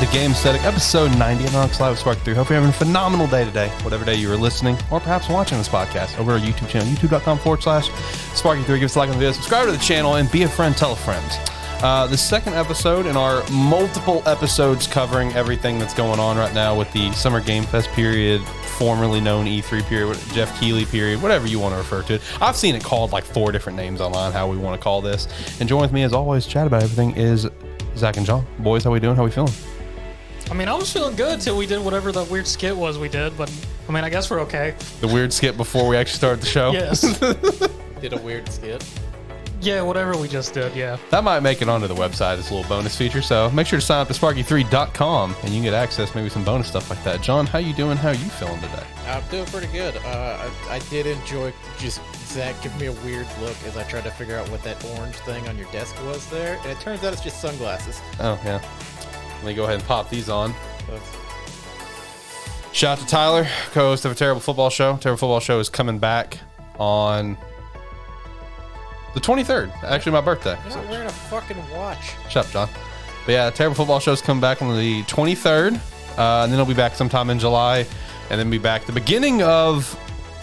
to Game Aesthetic, episode 90 on Live with Sparky 3. Hope you're having a phenomenal day today, whatever day you are listening or perhaps watching this podcast over our YouTube channel, youtube.com/Sparky3. Give us a like on the video, subscribe to the channel, and be a friend, tell a friend. The second episode in our multiple episodes covering everything that's going on right now with the Summer Game Fest period, formerly known E3 period, Jeff Keighley period, whatever you want to refer to it. I've seen it called like 4 different names online, how we want to call this. And join with me, as always, chat about everything is Zach and John. Boys, how we doing? How we feeling? I mean, I was feeling good till we did whatever the weird skit was we did, but I mean, I guess we're okay. The weird skit before we actually started the show? Yes. Did a weird skit. Yeah, whatever we just did, yeah. That might make it onto the website as a little bonus feature, so make sure to sign up to Sparky3.com and you can get access, maybe some bonus stuff like that. John, how you doing? How are you feeling today? I'm doing pretty good. I did enjoy just Zach giving me a weird look as I tried to figure out what that orange thing on your desk was there, and it turns out it's just sunglasses. Oh, yeah. Let me go ahead and pop these on. Shout out to Tyler, co-host of A Terrible Football Show. Terrible Football Show is coming back on the 23rd. Actually, my birthday. You're not wearing a fucking watch. Shut up, John. But yeah, Terrible Football Show's coming back on the 23rd. And then it'll be back sometime in July. And then be back the beginning of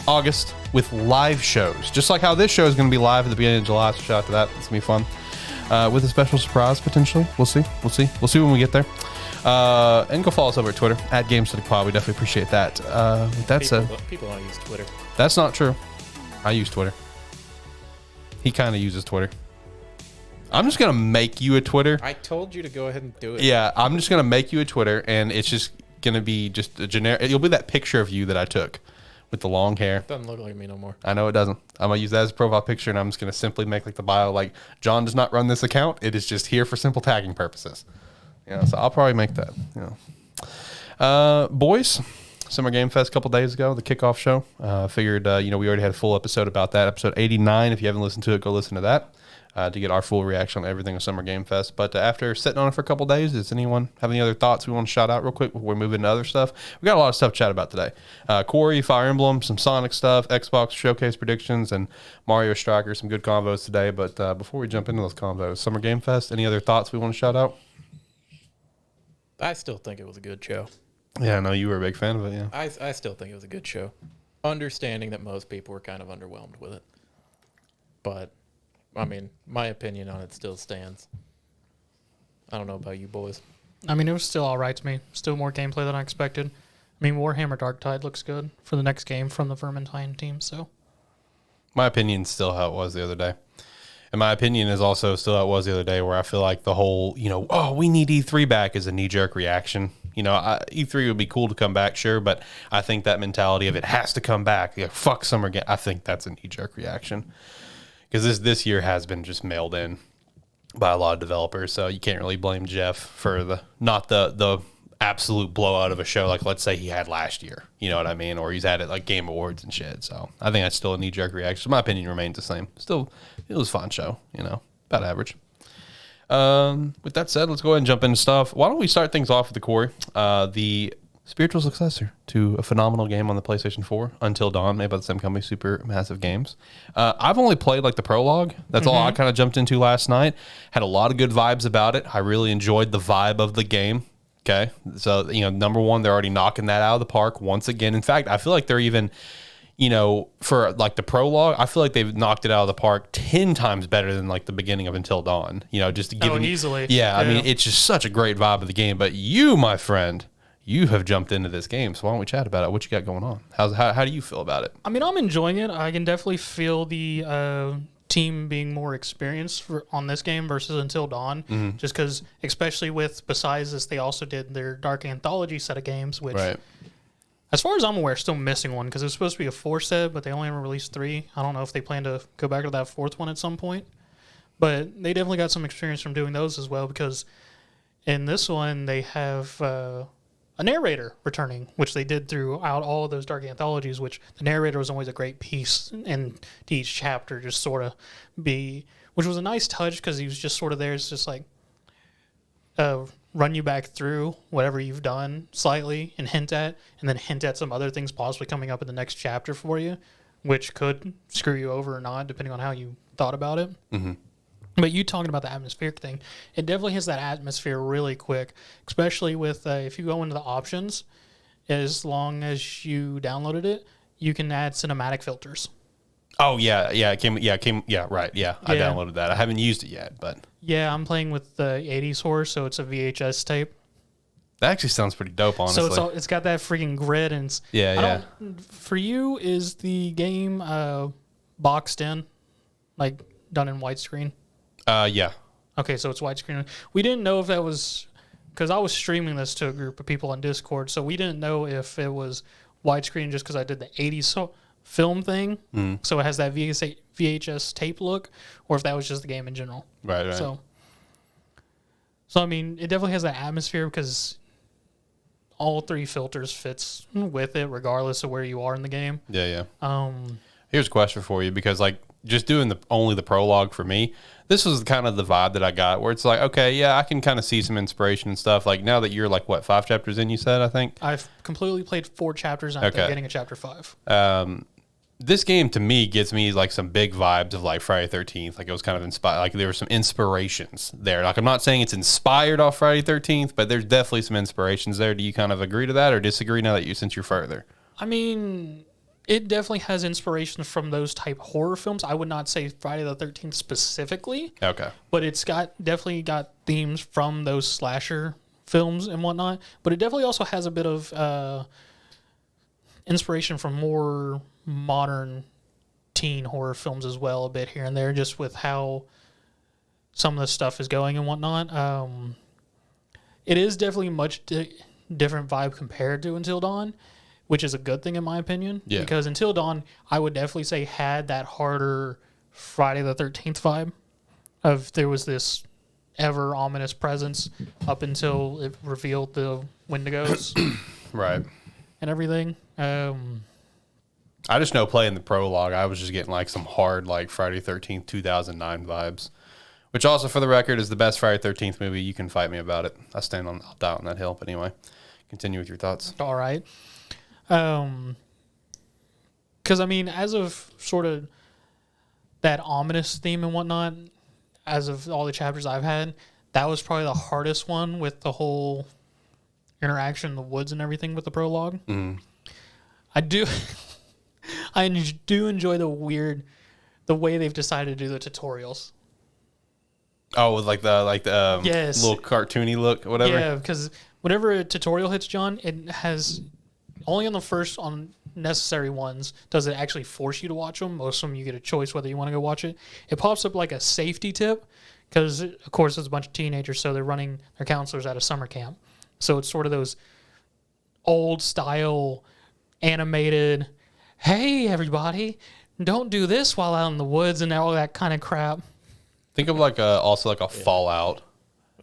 August with live shows. Just like how this show is going to be live at the beginning of July. So shout out to that. It's going to be fun. With a special surprise, potentially. We'll see. We'll see when we get there. And go follow us over at Twitter, at GameStudyPod. We definitely appreciate that. With that said, people don't use Twitter. That's not true. I use Twitter. He kind of uses Twitter. I'm just going to make you a Twitter. I told you to go ahead and do it. Yeah, I'm just going to make you a Twitter, and it's just going to be just a generic. It'll be that picture of you that I took with the long hair. Doesn't look like me no more. I know it doesn't. I'm going to use that as a profile picture, and I'm just going to simply make like the bio like, John does not run this account. It is just here for simple tagging purposes. You know, so I'll probably make that. You know, boys, Summer Game Fest a couple days ago, the kickoff show. Figured, we already had a full episode about that, episode 89. If you haven't listened to it, go listen to that to get our full reaction on everything of Summer Game Fest. But after sitting on it for a couple days, does anyone have any other thoughts we want to shout out real quick before we move into other stuff? We got a lot of stuff to chat about today. Quarry, Fire Emblem, some Sonic stuff, Xbox Showcase predictions, and Mario Striker, some good combos today. But before we jump into those combos, Summer Game Fest, any other thoughts we want to shout out? I still think it was a good show. Yeah, I know you were a big fan of it, yeah. I still think it was a good show. Understanding that most people were kind of underwhelmed with it. But, I mean, my opinion on it still stands. I don't know about you boys. I mean, it was still all right to me. Still more gameplay than I expected. I mean, Warhammer Dark Tide looks good for the next game from the Vermintide team, so. My opinion's still how it was the other day. And my opinion is also still how it was the other day, where I feel like the whole, we need E3 back is a knee-jerk reaction. E3 would be cool to come back, sure, but I think that mentality of it has to come back. Yeah, fuck Summer Game. I think that's a knee-jerk reaction. Because this year has been just mailed in by a lot of developers, so you can't really blame Jeff for the absolute blowout of a show like, let's say, he had last year. You know what I mean? Or he's had it like Game Awards and shit. So I think that's still a knee-jerk reaction. My opinion remains the same. Still, it was a fun show, about average. With that said, let's go ahead and jump into stuff. Why don't we start things off with the Quarry, the spiritual successor to a phenomenal game on the PlayStation 4, Until Dawn, made by the same company, Super Massive Games. I've only played like the prologue. That's all I kind of jumped into last night. Had a lot of good vibes about it. I really enjoyed the vibe of the game. Okay. So, number one, they're already knocking that out of the park once again. In fact, I feel like they're even, for like the prologue, I feel like they've knocked it out of the park 10 times better than like the beginning of Until Dawn, just giving easily. Yeah. I mean, it's just such a great vibe of the game, but you, my friend, you have jumped into this game. So why don't we chat about it? What you got going on? How do you feel about it? I mean, I'm enjoying it. I can definitely feel the team being more experienced on this game versus Until Dawn, just because, especially besides this, they also did their Dark Anthology set of games, which, as far as I'm aware, still missing one, because it was supposed to be a 4 set, but they only ever released 3. I don't know if they plan to go back to that 4th one at some point, but they definitely got some experience from doing those as well, because in this one, they have a narrator returning, which they did throughout all of those Dark Anthologies, which the narrator was always a great piece in each chapter, just sort of which was a nice touch, because he was just sort of there. It's just like, run you back through whatever you've done slightly and then hint at some other things possibly coming up in the next chapter for you, which could screw you over or not, depending on how you thought about it. But you talking about the atmospheric thing, it definitely has that atmosphere really quick, especially with if you go into the options, as long as you downloaded it, you can add cinematic filters. Oh yeah, it came, right, yeah. I Yeah. downloaded that. I haven't used it yet, but Yeah, I'm playing with the 80s horror, so it's a VHS tape. that actually sounds pretty dope, honestly. So it's got that freaking grid, and it's, Yeah. For you, is the game boxed in, like done in widescreen? Yeah. Okay, so it's widescreen. We didn't know if that was because I was streaming this to a group of people on Discord, so we didn't know if it was widescreen just because I did the 80s film thing, so it has that VHS tape look, or if that was just the game in general. Right. So I mean, it definitely has that atmosphere because all three filters fits with it, regardless of where you are in the game. Yeah. Here's a question for you, because like just doing only the prologue for me, this was kind of the vibe that I got, where it's like, okay, yeah, I can kind of see some inspiration and stuff. Like now that you're like, what, 5 chapters in, you said, I think? I've completely played 4 chapters after getting a chapter 5. This game to me gives me like some big vibes of like Friday 13th. Like it was kind of inspired, like there were some inspirations there. Like I'm not saying it's inspired off Friday 13th, but there's definitely some inspirations there. Do you kind of agree to that or disagree now that since you're further? I mean, it definitely has inspiration from those type horror films. I would not say Friday the 13th specifically. Okay. But it's definitely got themes from those slasher films and whatnot. But it definitely also has a bit of inspiration from more modern teen horror films as well, a bit here and there, just with how some of the stuff is going and whatnot. It is definitely a much different vibe compared to Until Dawn, which is a good thing in my opinion. Yeah. Because Until Dawn, I would definitely say, had that harder Friday the 13th vibe of there was this ever ominous presence up until it revealed the Wendigos Right. and everything. I just know playing the prologue, I was just getting like some hard like Friday 13th 2009 vibes, which also for the record is the best Friday 13th movie. You can fight me about it. I'll die on that hill. But anyway, continue with your thoughts. All right. Because I mean, as of sort of that ominous theme and whatnot, as of all the chapters I've had, that was probably the hardest one with the whole interaction in the woods and everything with the prologue. I do enjoy the way they've decided to do the tutorials. Oh, with like the Yes. little cartoony look, or whatever. Yeah, because whenever a tutorial hits, John, it has only on necessary ones does it actually force you to watch them. Most of them you get a choice whether you want to go watch it. It pops up like a safety tip because, of course, it's a bunch of teenagers, so they're running their counselors at a summer camp. So it's sort of those old style animated, hey, everybody, don't do this while out in the woods and all that kind of crap. Think of like also like a Fallout.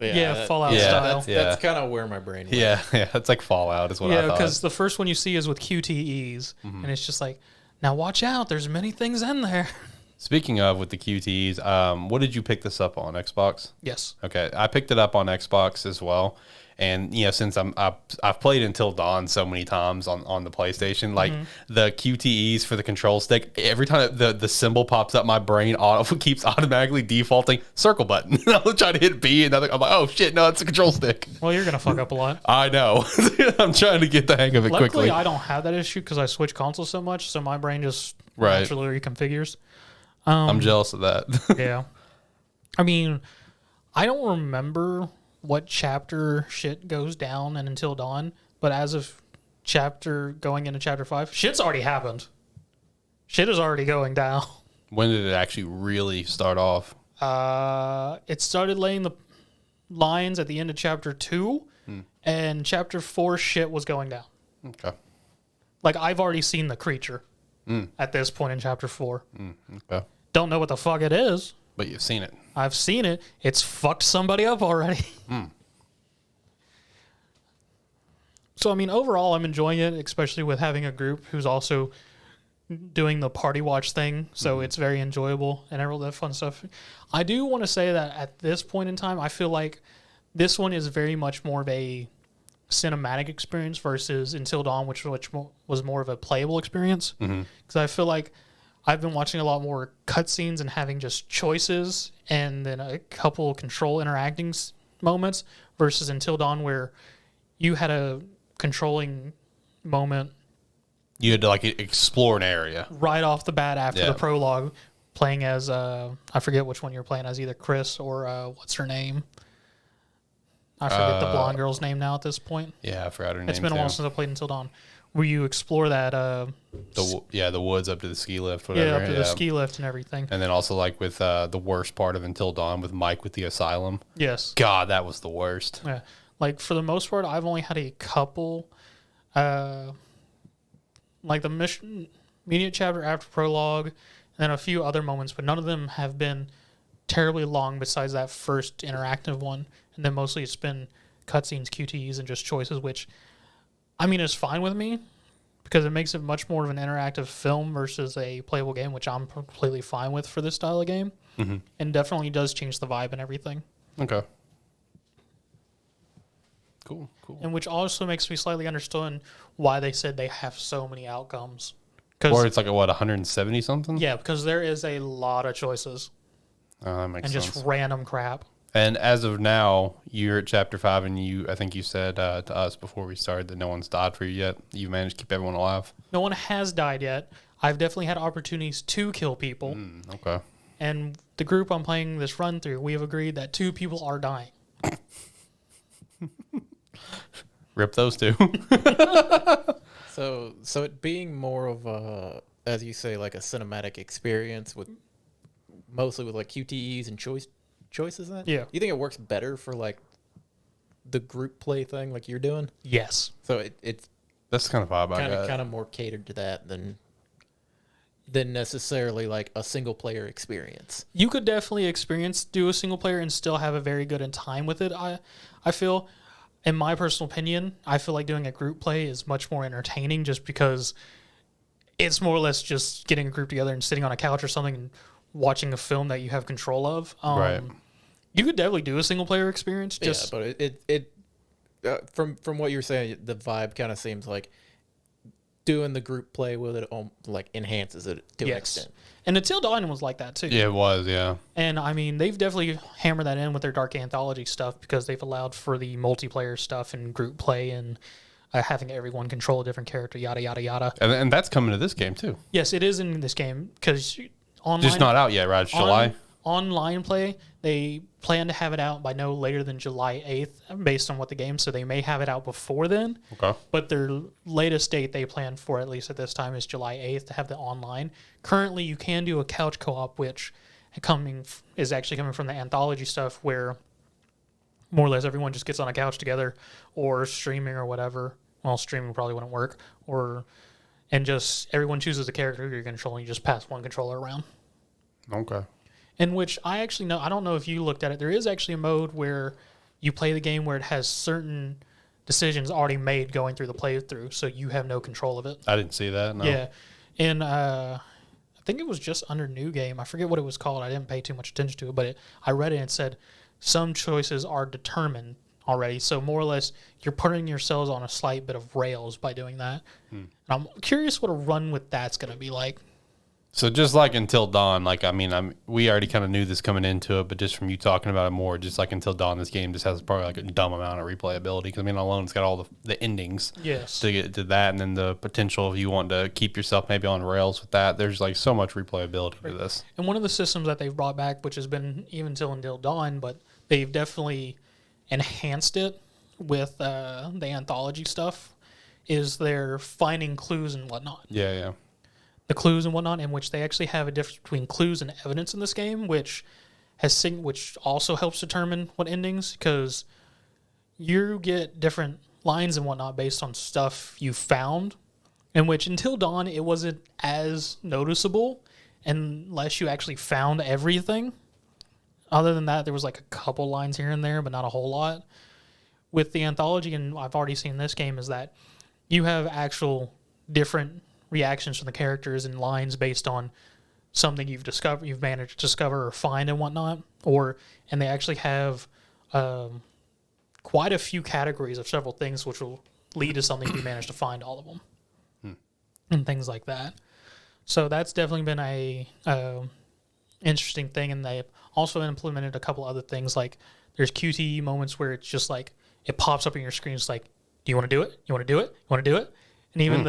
Yeah, Fallout yeah, style. That's kind of where my brain went. Yeah, it's like Fallout is what I Yeah, thought. because the first one you see is with QTEs, and it's just like, now watch out, there's many things in there. Speaking of with the QTEs, what did you pick this up on, Xbox? Yes. Okay, I picked it up on Xbox as well. And since I've played Until Dawn so many times on the PlayStation, like the QTEs for the control stick, every time the symbol pops up, my brain keeps automatically defaulting circle button. I'll try to hit B, and I'm like, oh shit, no, it's a control stick. Well, you're gonna fuck up a lot. I know. I'm trying to get the hang of it Luckily, quickly. I don't have that issue because I switch consoles so much, so my brain just Right. naturally reconfigures. I'm jealous of that. Yeah. I mean, I don't remember what chapter shit goes down in Until Dawn, but as of going into chapter 5, shit's already happened. Shit is already going down. When did it actually really start off? It started laying the lines at the end of chapter 2, and chapter 4 shit was going down. Okay. Like, I've already seen the creature at this point in chapter 4. Okay. Don't know what the fuck it is. But you've seen it. I've seen it. It's fucked somebody up already. So, I mean, overall, I'm enjoying it, especially with having a group who's also doing the party watch thing. So it's very enjoyable and all that fun stuff. I do want to say that at this point in time, I feel like this one is very much more of a cinematic experience versus Until Dawn, which was more of a playable experience. Because I feel like I've been watching a lot more cutscenes and having just choices and then a couple control interacting moments versus Until Dawn where you had a controlling moment. You had to like explore an area right off the bat after the prologue, playing as I forget which one you're playing as, either Chris or what's her name? I forget the blonde girl's name now at this point. Yeah, I forgot her name. It's been a while since I played Until Dawn. Where you explore that the woods up to the ski lift, whatever. Yeah, up to the ski lift and everything. And then also like with the worst part of Until Dawn with Mike with the asylum. Yes. God, that was the worst. Yeah. Like for the most part, I've only had a couple like the mission immediate chapter after prologue and then a few other moments, but none of them have been terribly long besides that first interactive one. And then mostly it's been cutscenes, QTEs, and just choices, which I mean is fine with me because it makes it much more of an interactive film versus a playable game, which I'm completely fine with for this style of game. Mm-hmm. And definitely does change the vibe and everything. Okay. Cool. And which also makes me slightly understand why they said they have so many outcomes. Or it's like a, 170 something? Yeah, because there is a lot of choices. Oh, that makes sense. And just random crap. And as of now, you're at chapter 5, and I think you said to us before we started that no one's died for you yet. You managed to keep everyone alive. No one has died yet. I've definitely had opportunities to kill people. Okay. And the group I'm playing this run through, we have agreed that 2 people are dying. Rip those 2. So it being more of a, as you say, like a cinematic experience with mostly with like QTEs and choices. That yeah. You think it works better for like the group play thing like you're doing? Yes. So it's that's kind of vibe I got. Kind of more catered to that than necessarily like a single player experience. You could definitely do a single player and still have a very good time with it. I feel, in my personal opinion, I feel like doing a group play is much more entertaining just because it's more or less just getting a group together and sitting on a couch or something and watching a film that you have control of. Right. You could definitely do a single player experience. Just yeah, but from what you're saying, the vibe kind of seems like doing the group play with it like enhances it to an extent. And Until Dawn was like that too. Yeah, it was, yeah. And I mean, they've definitely hammered that in with their Dark Anthology stuff because they've allowed for the multiplayer stuff and group play and having everyone control a different character, yada, yada, yada. And that's coming to this game too. Yes, it is in this game because online... Just not out yet, right? It's July? Online play, they plan to have it out by no later than July 8th based on what the game, so they may have it out before then. Okay. But their latest date they plan for, at least at this time, is July 8th to have the online. Currently, you can do a couch co-op, which is actually coming from the anthology stuff, where more or less everyone just gets on a couch together, or streaming or whatever. Well, streaming probably wouldn't work. And just everyone chooses a character you're controlling. You just pass one controller around. Okay. In which I actually know, I don't know if you looked at it, there is actually a mode where you play the game where it has certain decisions already made going through the playthrough, so you have no control of it. I didn't see that, no. Yeah. And I think it was just under New Game. I forget what it was called. I didn't pay too much attention to it, but I read it and it said some choices are determined already. So more or less, you're putting yourselves on a slight bit of rails by doing that. And I'm curious what a run with that's going to be like. So just like Until Dawn, like, I mean, we already kind of knew this coming into it, but just from you talking about it more, just like Until Dawn, this game just has probably like a dumb amount of replayability. Because, I mean, alone, it's got all the endings to get to that, and then the potential if you want to keep yourself maybe on rails with that. There's like so much replayability to this. And one of the systems that they've brought back, which has been even Until Dawn, but they've definitely enhanced it with the anthology stuff, is they're finding clues and whatnot. Yeah. The clues and whatnot, in which they actually have a difference between clues and evidence in this game, which also helps determine what endings, because you get different lines and whatnot based on stuff you found, in which Until Dawn, it wasn't as noticeable unless you actually found everything. Other than that, there was like a couple lines here and there, but not a whole lot. With the anthology, and I've already seen this game, is that you have actual different reactions from the characters and lines based on something you've managed to discover or find and whatnot, and they actually have quite a few categories of several things which will lead to something if you manage to find all of them and things like that. So that's definitely been a interesting thing, and they've also implemented a couple other things. Like there's QTE moments where it's just like it pops up on your screen. It's like, do you want to do it? You want to do it? You want to do it? And even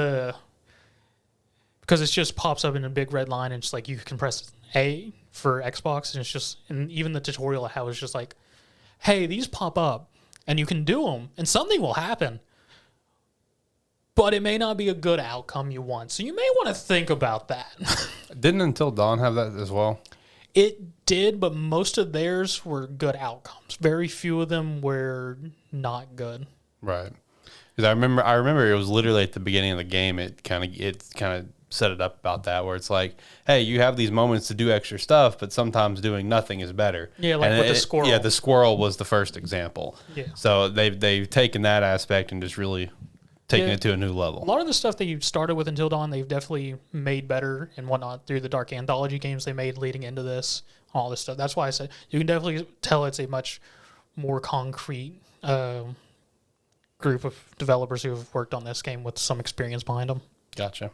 because it just pops up in a big red line, and it's like you can press A for Xbox, and it's just, and even the tutorial how it's just like, hey, these pop up, and you can do them, and something will happen. But it may not be a good outcome you want. So you may want to think about that. Didn't Until Dawn have that as well? It did, but most of theirs were good outcomes. Very few of them were not good. Right. Because I remember it was literally at the beginning of the game. It kind of set it up about that, where it's like, hey, you have these moments to do extra stuff, but sometimes doing nothing is better. Yeah, like with the squirrel. Yeah, the squirrel was the first example. Yeah. So they've taken that aspect and just really taken it to a new level. A lot of the stuff that you started with Until Dawn, they've definitely made better and whatnot through the Dark Anthology games they made leading into this, all this stuff. That's why I said you can definitely tell it's a much more concrete group of developers who have worked on this game with some experience behind them. Gotcha.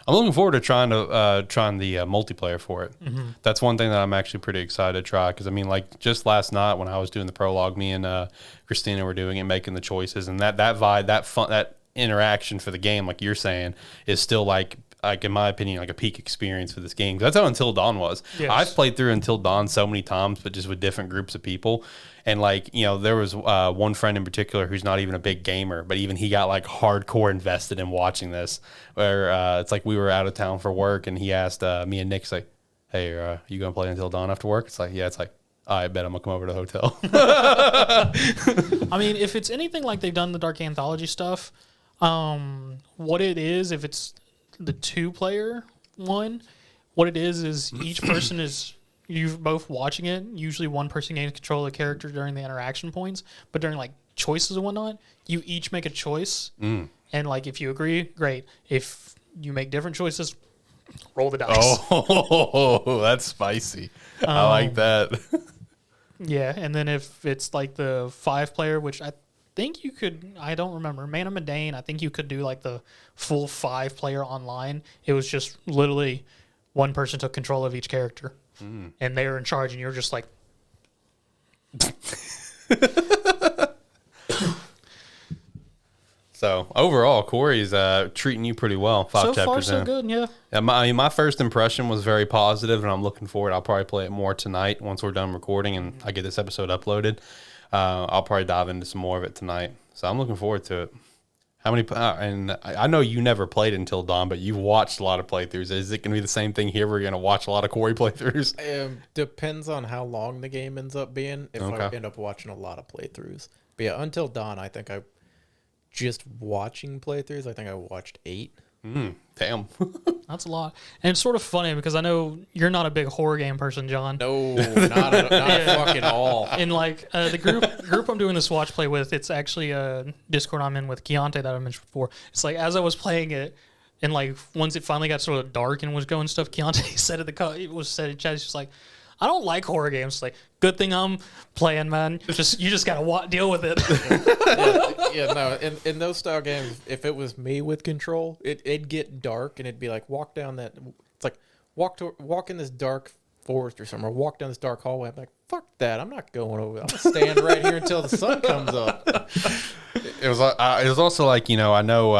I'm looking forward to trying the multiplayer for it. Mm-hmm. That's one thing that I'm actually pretty excited to try, because I mean, like just last night when I was doing the prologue, me and Christina were doing it, making the choices, and that vibe, that fun, that interaction for the game, like you're saying, is still like in my opinion, like a peak experience for this game. That's how Until Dawn was. Yes. I've played through Until Dawn so many times, but just with different groups of people. And like, you know, there was one friend in particular who's not even a big gamer, but even he got like hardcore invested in watching this, where it's like we were out of town for work, and he asked me and Nick, like, hey, you going to play Until Dawn after work? It's like, yeah. It's like, I bet I'm going to come over to the hotel. I mean, if it's anything like they've done the Dark Anthology stuff, what it is, if it's the 2-player one, what it is each person is, you're both watching it. Usually one person gains control of the character during the interaction points, but during like choices and whatnot, you each make a choice. And like, if you agree, great. If you make different choices, roll the dice. Oh, that's spicy. I like that. Yeah. And then if it's like the 5-player, which I think you could, I don't remember, Man of Medan, I think you could do like the full 5-player online. It was just literally one person took control of each character. And they were in charge, and you're just like... So, overall, Quarry's treating you pretty well. 5 so chapters far, so in. good, yeah. My first impression was very positive, and I'm looking forward. I'll probably play it more tonight once we're done recording and I get this episode uploaded. I'll probably dive into some more of it tonight. So, I'm looking forward to it. How many? And I know you never played Until Dawn, but you've watched a lot of playthroughs. Is it going to be the same thing here? We're going to watch a lot of Quarry playthroughs. Depends on how long the game ends up being. If I end up watching a lot of playthroughs, but yeah, Until Dawn, I think I just watching playthroughs. I think I watched 8. Damn, That's a lot. And it's sort of funny because I know you're not a big horror game person, John. No, not fucking all. And like the group I'm doing this watch play with, it's actually a Discord I'm in with Keontae that I mentioned before. It's like as I was playing it, and like once it finally got sort of dark and was going stuff, Keontae said said in chat, he's just like, I don't like horror games. Like, good thing I'm playing, man. You just gotta deal with it. No. In those style games, if it was me with control, it'd get dark and it'd be like walk down that. It's like walk in this dark forest or something, or walk down this dark hallway. I'm like, fuck that. I'm not going over. I'm gonna stand right here until the sun comes up. It was also like, you know, I know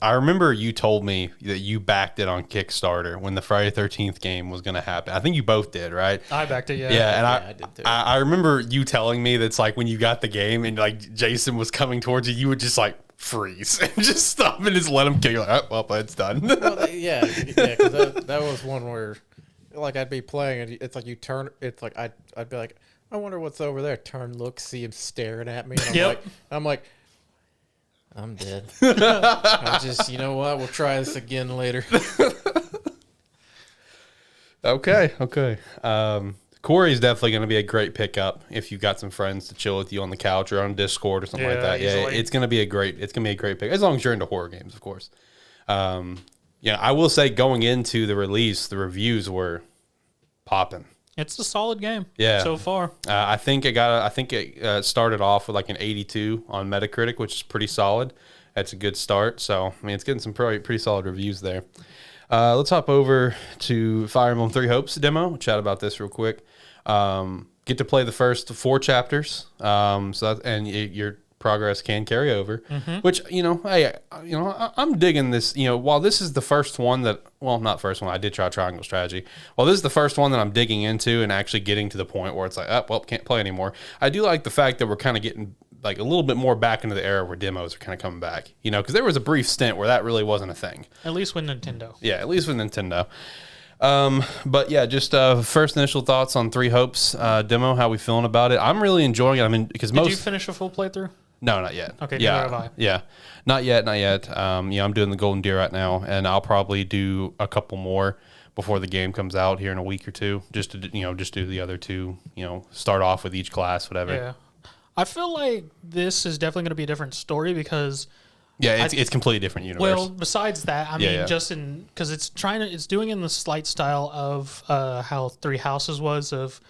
I remember you told me that you backed it on Kickstarter when the Friday 13th game was going to happen. I think you both did, right? I backed it, yeah. Yeah, and I did too. I remember you telling me that's like when you got the game and like Jason was coming towards you, you would just like freeze and just stop and just let him kill you. Like, oh, well, it's done. Well, yeah, because that was one where like I'd be playing and it's like you turn. It's like I'd be like, I wonder what's over there. Turn, look, see him staring at me. And I'm like. I'm dead. I just, you know what? We'll try this again later. Okay. Quarry's definitely going to be a great pickup if you've got some friends to chill with you on the couch or on Discord or something like that. Easily. Yeah, it's going to be a great pick, as long as you're into horror games, of course. Yeah, I will say going into the release, the reviews were popping. It's a solid game. Yeah. So far. I think it started off with like an 82 on Metacritic, which is pretty solid. That's a good start. So I mean, it's getting some pretty solid reviews there. Let's hop over to Fire Emblem Three Hopes demo. We'll chat about this real quick. Get to play the first 4 chapters. Your progress can carry over, which, I'm digging this. While this is the first one not first one, I did try Triangle Strategy. Well, this is the first one that I'm digging into and actually getting to the point where it's like, can't play anymore. I do like the fact that we're kind of getting like a little bit more back into the era where demos are kind of coming back, because there was a brief stint where that really wasn't a thing. At least with Nintendo. Yeah, at least with Nintendo. But yeah, just first initial thoughts on Three Hopes demo. How we feeling about it? I'm really enjoying it. I mean, because Did you finish a full playthrough? No, not yet. Okay, yeah, neither have I. Yeah, not yet. I'm doing the Golden Deer right now, and I'll probably do a couple more before the game comes out here in a week or two, just to do the other 2. Start off with each class, whatever. Yeah, I feel like this is definitely going to be a different story because. Yeah, it's completely different universe. Well, besides that, I mean, just because it's doing in the slight style of how Three Houses was, of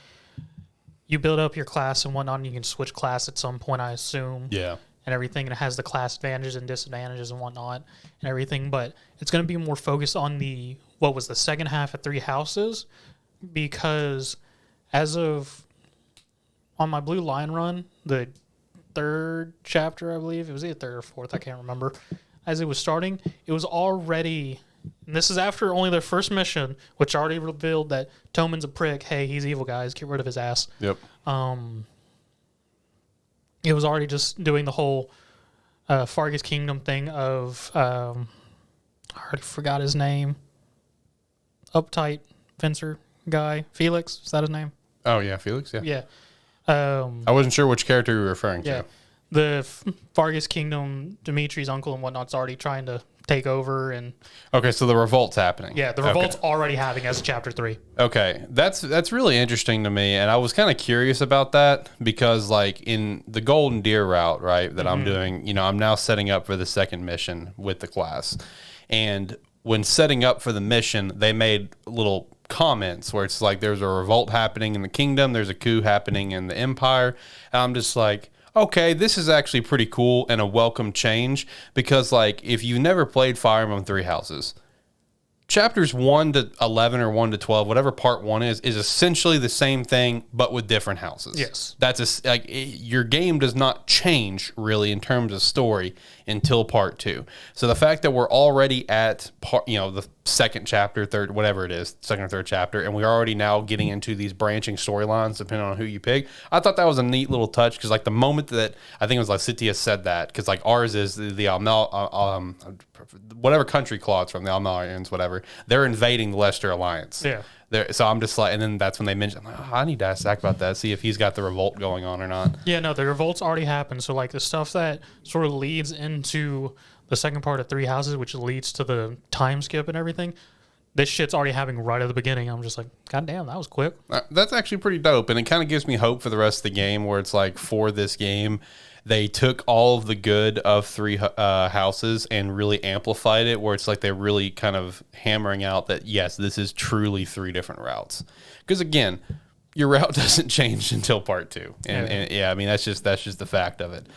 you build up your class and whatnot, and you can switch class at some point, I assume. Yeah. And everything, and it has the class advantages and disadvantages and whatnot and everything, but it's going to be more focused on the second half of Three Houses, because as of on my Blue Lion run, the 3rd chapter, I believe it was either 3rd or 4th, I can't remember, as it was starting, it was already, and this is after only their first mission, which already revealed that Toman's a prick. Hey, he's evil, guys, get rid of his ass. Yep. It was already just doing the whole Fargus Kingdom thing of I already forgot his name, uptight fencer guy, Felix, is that his name? Oh yeah, Felix. Yeah. I wasn't sure which character you were referring to. The Fargus Kingdom, Dimitri's uncle and whatnot's already trying to take over, and okay, so the revolt's happening. Yeah, the revolt's already happening as chapter 3. Okay, that's really interesting to me, and I was kind of curious about that because, like, in the Golden Deer route, right, that I'm doing, I'm now setting up for the second mission with the class, and when setting up for the mission, they made little comments where it's like there's a revolt happening in the kingdom, there's a coup happening in the empire, and I'm just like, okay, this is actually pretty cool and a welcome change, because like if you've never played Fire Emblem Three Houses, chapters 1 to 11 or 1 to 12, whatever part 1 is essentially the same thing but with different houses. Yes, that's your game does not change really in terms of story until part 2. So the fact that we're already at the second chapter, third, whatever it is, second or third chapter, and we're already now getting into these branching storylines depending on who you pick, I thought that was a neat little touch, because like the moment that I think it was like Cynthia said that, because like ours is the whatever country claw it's from, the Almalians, whatever, they're invading the Leicester Alliance. Yeah. So I'm just like, and then that's when they mentioned, I need to ask Zach about that, see if he's got the revolt going on or not. Yeah, no, the revolt's already happened. So like the stuff that sort of leads into the second part of Three Houses, which leads to the time skip and everything, this shit's already happening right at the beginning. I'm just like, God damn, that was quick. That's actually pretty dope, and it kind of gives me hope for the rest of the game, where it's like, for this game, they took all of the good of Three Houses and really amplified it, where it's like they're really kind of hammering out that, yes, this is truly 3 different routes. Because again, your route doesn't change until part 2. And yeah, I mean, that's just the fact of it.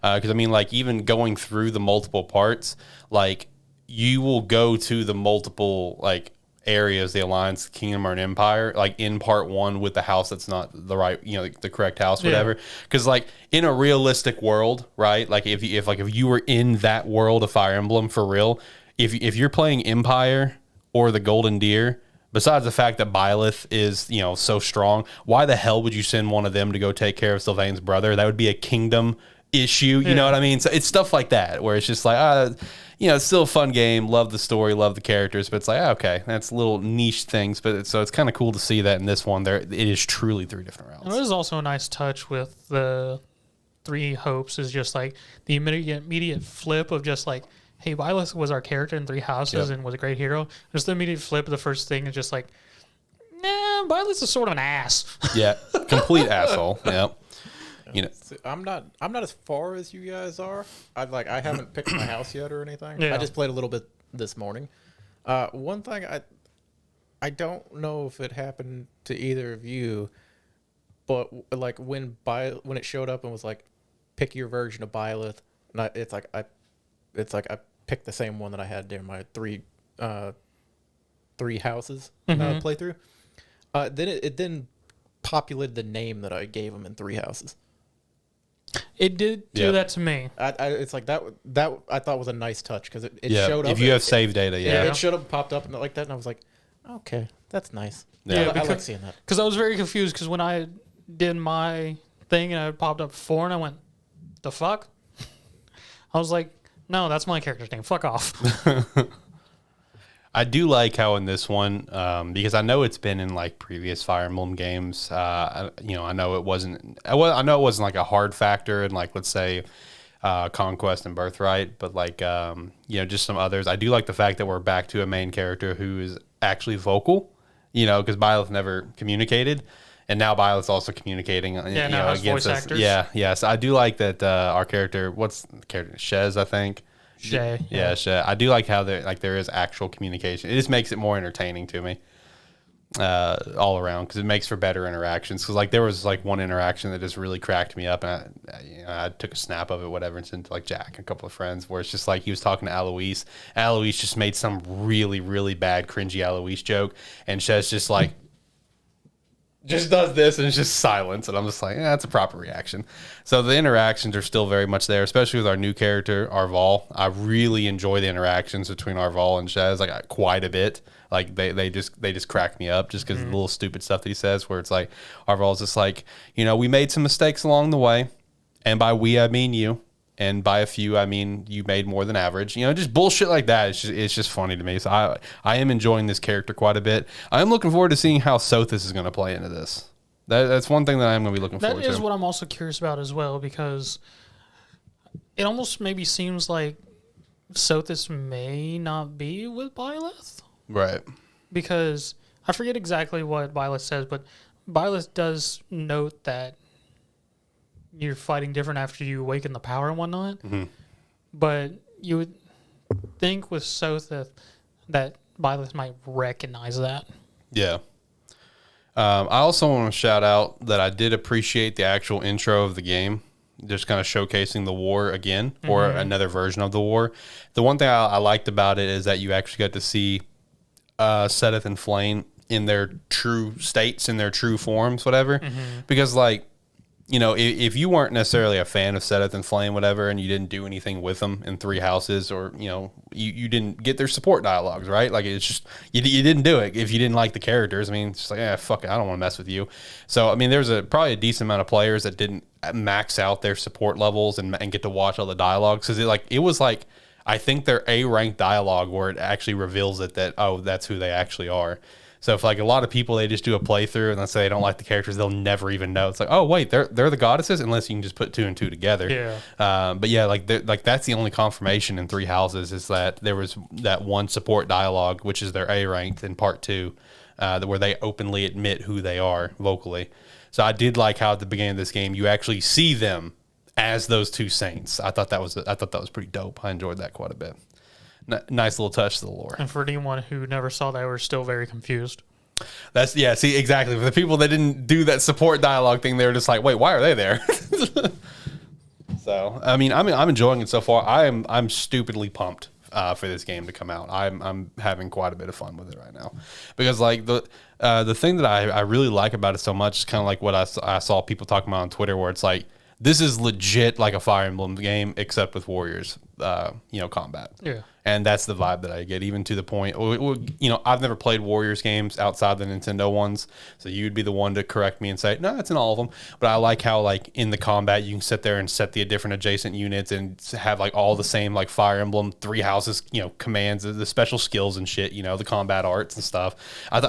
Because I mean, like, even going through the multiple parts, like, you will go to the multiple, like, areas, the Alliance, Kingdom, or an Empire, like in part 1 with the house that's not the right, the correct house, whatever. Because like in a realistic world, right? Like if you were in that world of Fire Emblem for real, if you're playing Empire or the Golden Deer, besides the fact that Byleth is, so strong, why the hell would you send one of them to go take care of Sylvain's brother? That would be a kingdom issue, you know what I mean? So it's stuff like that where it's just like, it's still a fun game. Love the story, love the characters, but it's like, okay, that's little niche things. But it's kind of cool to see that in this one, it is truly 3 different routes. And it is also a nice touch with the Three Hopes, is just like the immediate flip of just like, hey, Byleth was our character in Three Houses and was a great hero. Just the immediate flip of the first thing is just like, nah, Byleth is sort of an ass. Yeah, complete asshole. Yep. I'm not as far as you guys are. I haven't picked my house yet or anything. Yeah. I just played a little bit this morning. One thing I don't know if it happened to either of you, but like when it showed up and was like, pick your version of Byleth, and it's like I picked the same one that I had during my three houses playthrough. Then it then populated the name that I gave him in three houses. It did do that to me. It's like that I thought was a nice touch because it showed up. If you have save data, it should have popped up and like that, and I was like, okay, that's nice. Yeah, I like seeing that. Because I was very confused because when I did my thing and it popped up 4 and I went, the fuck? I was like, no, that's my character's name. Fuck off. I do like how in this one, because I know it's been in like previous Fire Emblem games. I know it wasn't. I know it wasn't like a hard factor in like let's say Conquest and Birthright, but like just some others. I do like the fact that we're back to a main character who is actually vocal. Because Byleth never communicated, and now Byleth's also communicating. Against voice us. actors. Yeah. So I do like that our character. What's the character? Shez, I think. Shay. Yeah, Shay. I do like how there is actual communication. It just makes it more entertaining to me, all around, because it makes for better interactions. Because like there was like one interaction that just really cracked me up, and I took a snap of it, whatever, and sent it to like Jack and a couple of friends, where it's just like he was talking to Alois. Alois just made some really really bad cringy Alois joke, and Shay's just like. Just does this and it's just silence, and I'm just like, that's a proper reaction. So the interactions are still very much there, especially with our new character Arval. I really enjoy the interactions between Arval and Shaz, like quite a bit. Like they just crack me up just because of the little stupid stuff that he says, where it's like Arval's just like, we made some mistakes along the way, and by we I mean you. And by a few, I mean you made more than average. Just bullshit like that. It's just funny to me. So I am enjoying this character quite a bit. I am looking forward to seeing how Sothis is going to play into this. That's one thing that I'm going to be looking forward to. That is what I'm also curious about as well, because it almost maybe seems like Sothis may not be with Byleth. Right. Because I forget exactly what Byleth says, but Byleth does note that you're fighting different after you awaken the power and whatnot. Mm-hmm. But you would think with Sothis that Byleth might recognize that. Yeah. I also want to shout out that I did appreciate the actual intro of the game, just kind of showcasing the war again, or another version of the war. The one thing I liked about it is that you actually got to see Seteth and Flame in their true states, in their true forms, whatever. Mm-hmm. Because like, if you weren't necessarily a fan of Seteth and Flame, whatever, and you didn't do anything with them in Three Houses, or, you didn't get their support dialogues, right? Like, it's just, you didn't do it if you didn't like the characters. I mean, it's just like, fuck it, I don't want to mess with you. So, I mean, there's probably a decent amount of players that didn't max out their support levels and get to watch all the dialogues. Because it was like, I think their A-ranked dialogue where it actually reveals it that, that's who they actually are. So if like a lot of people, they just do a playthrough and let's say they don't like the characters, they'll never even know. It's like, oh wait, they're the goddesses, unless you can just put 2 and 2 together. Yeah. But yeah, like that's the only confirmation in Three Houses is that there was that one support dialogue, which is their A ranked in part 2, where they openly admit who they are vocally. So I did like how at the beginning of this game you actually see them as those two saints. I thought that was pretty dope. I enjoyed that quite a bit. Nice little touch to the lore. And for anyone who never saw that, we're still very confused. See, exactly. For the people that didn't do that support dialogue thing, they were just like, wait, why are they there? So, I mean, I'm enjoying it so far. I'm stupidly pumped for this game to come out. I'm having quite a bit of fun with it right now. Because, like, the thing that I really like about it so much is kind of like what I saw people talking about on Twitter, where it's like, this is legit like a Fire Emblem game, except with Warriors, combat. Yeah. And that's the vibe that I get, even to the point, I've never played Warriors games outside the Nintendo ones, so you'd be the one to correct me and say, no, it's in all of them. But I like how, like, in the combat, you can sit there and set the different adjacent units and have, like, all the same, like, Fire Emblem, Three Houses, commands, the special skills and shit, the combat arts and stuff. I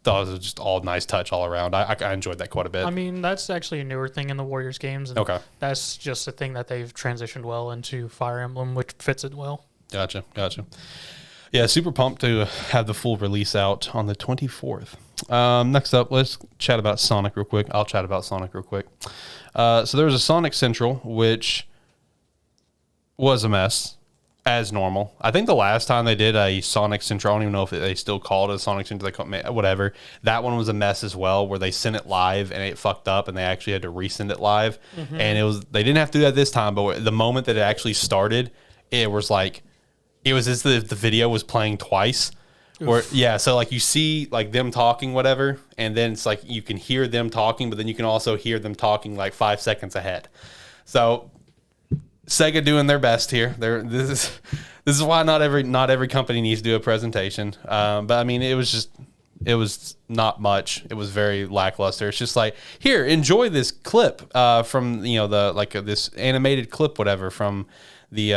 thought it was just all nice touch all around. I enjoyed that quite a bit. I mean, that's actually a newer thing in the Warriors games. And okay. That's just a thing that they've transitioned well into Fire Emblem, which fits it well. Gotcha. Yeah, super pumped to have the full release out on the 24th. Next up, let's chat about Sonic real quick. I'll chat about Sonic real quick. So there was a Sonic Central, which was a mess, as normal. I think the last time they did a Sonic Central, I don't even know if they still called it a Sonic Central, whatever. That one was a mess as well, where they sent it live and it fucked up and they actually had to resend it live. Mm-hmm. And they didn't have to do that this time, but the moment that it actually started, it was like, it was as if the video was playing twice, Or yeah, so like you see like them talking, whatever, and then it's like you can hear them talking, but then you can also hear them talking like 5 seconds ahead. So Sega doing their best here. This is why not every company needs to do a presentation. But I mean, it was not much. It was very lackluster. It's just like, here, enjoy this clip from this animated clip, whatever, from the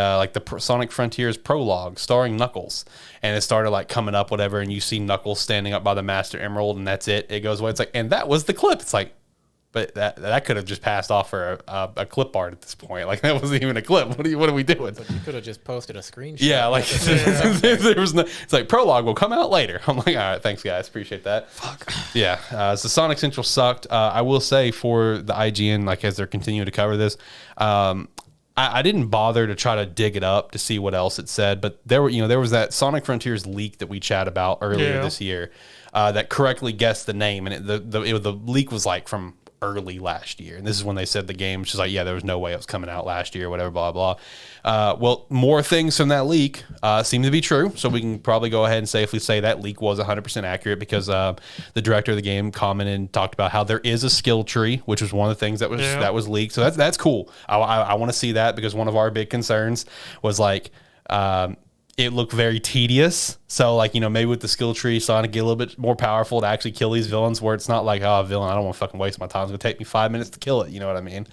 Sonic Frontiers prologue starring Knuckles, and it started like coming up, whatever, and you see Knuckles standing up by the Master Emerald, and that's it. It goes away. It's like, and that was the clip. It's like, but that could have just passed off for a clip art at this point. Like, that wasn't even a clip. What are we doing? Like, you could have just posted a screenshot. Yeah, like there was no. It's like prologue will come out later. I'm like, all right, thanks guys, appreciate that. Fuck. Yeah, so Sonic Central sucked. I will say for the IGN, like as they're continuing to cover this, I didn't bother to try to dig it up to see what else it said, but there was that Sonic Frontiers leak that we chat about earlier this year that correctly guessed the name, and the leak was like from early last year, and this is when they said the game was just like, yeah, there was no way it was coming out last year, whatever, blah blah. Well, more things from that leak seem to be true, so we can probably go ahead and safely say that leak was 100% accurate, because the director of the game commented and talked about how there is a skill tree, which was one of the things that was leaked. So that's cool. I want to see that, because one of our big concerns was like it looked very tedious. So, like, maybe with the skill tree, Sonic get a little bit more powerful to actually kill these villains, where it's not like, oh, a villain, I don't want to fucking waste my time. It's going to take me 5 minutes to kill it. You know what I mean?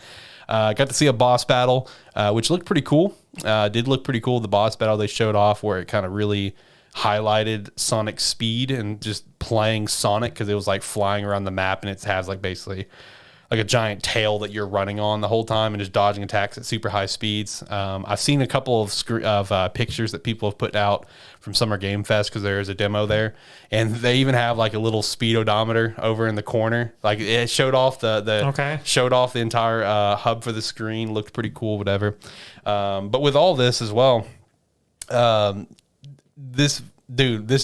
Got to see a boss battle, which looked pretty cool. Did look pretty cool. The boss battle they showed off, where it kind of really highlighted Sonic's speed and just playing Sonic, because it was like flying around the map, and it has like basically like a giant tail that you're running on the whole time and just dodging attacks at super high speeds. I've seen a couple of pictures that people have put out from Summer Game Fest, because there is a demo there, and they even have like a little speed odometer over in the corner. Like, it showed off showed off the entire hub for the screen. Looked pretty cool, whatever. But with all this as well, this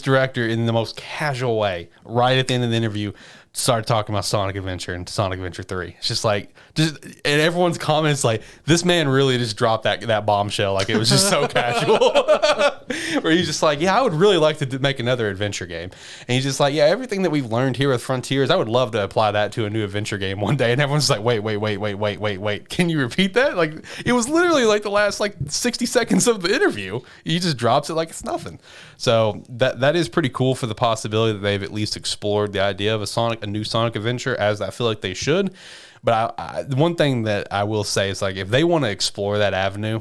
director, in the most casual way, right at the end of the interview, started talking about Sonic Adventure and Sonic Adventure 3. It's just like, and everyone's comments like, this man really just dropped that bombshell. Like, it was just so casual. Where he's just like, yeah, I would really like to make another adventure game. And he's just like, yeah, everything that we've learned here with Frontiers, I would love to apply that to a new adventure game one day. And everyone's just like, wait. Can you repeat that? Like, it was literally like the last like 60 seconds of the interview. He just drops it like it's nothing. So that is pretty cool for the possibility that they've at least explored the idea of a new Sonic adventure, as I feel like they should. But the one thing that I will say is, like, if they want to explore that avenue,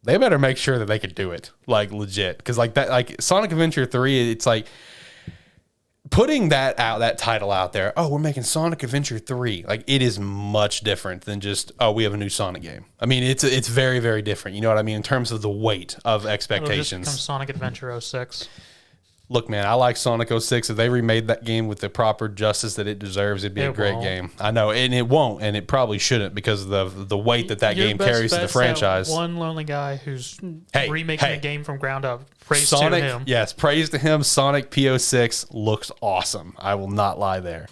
they better make sure that they could do it, like, legit. Because like that, like Sonic Adventure 3, it's like putting that title out there. Oh, we're making Sonic Adventure 3. Like, it is much different than just, oh, we have a new Sonic game. I mean, it's very, very different. You know what I mean? In terms of the weight of expectations. It'll just become Sonic Adventure 06. Look, man, I like Sonic 06. If they remade that game with the proper justice that it deserves, it'd be a great game. I know, and it won't, and it probably shouldn't, because of the weight that game carries to the franchise. One lonely guy who's remaking a game from ground up. Praise Sonic, to him. Yes, praise to him. Sonic PO6 looks awesome. I will not lie there.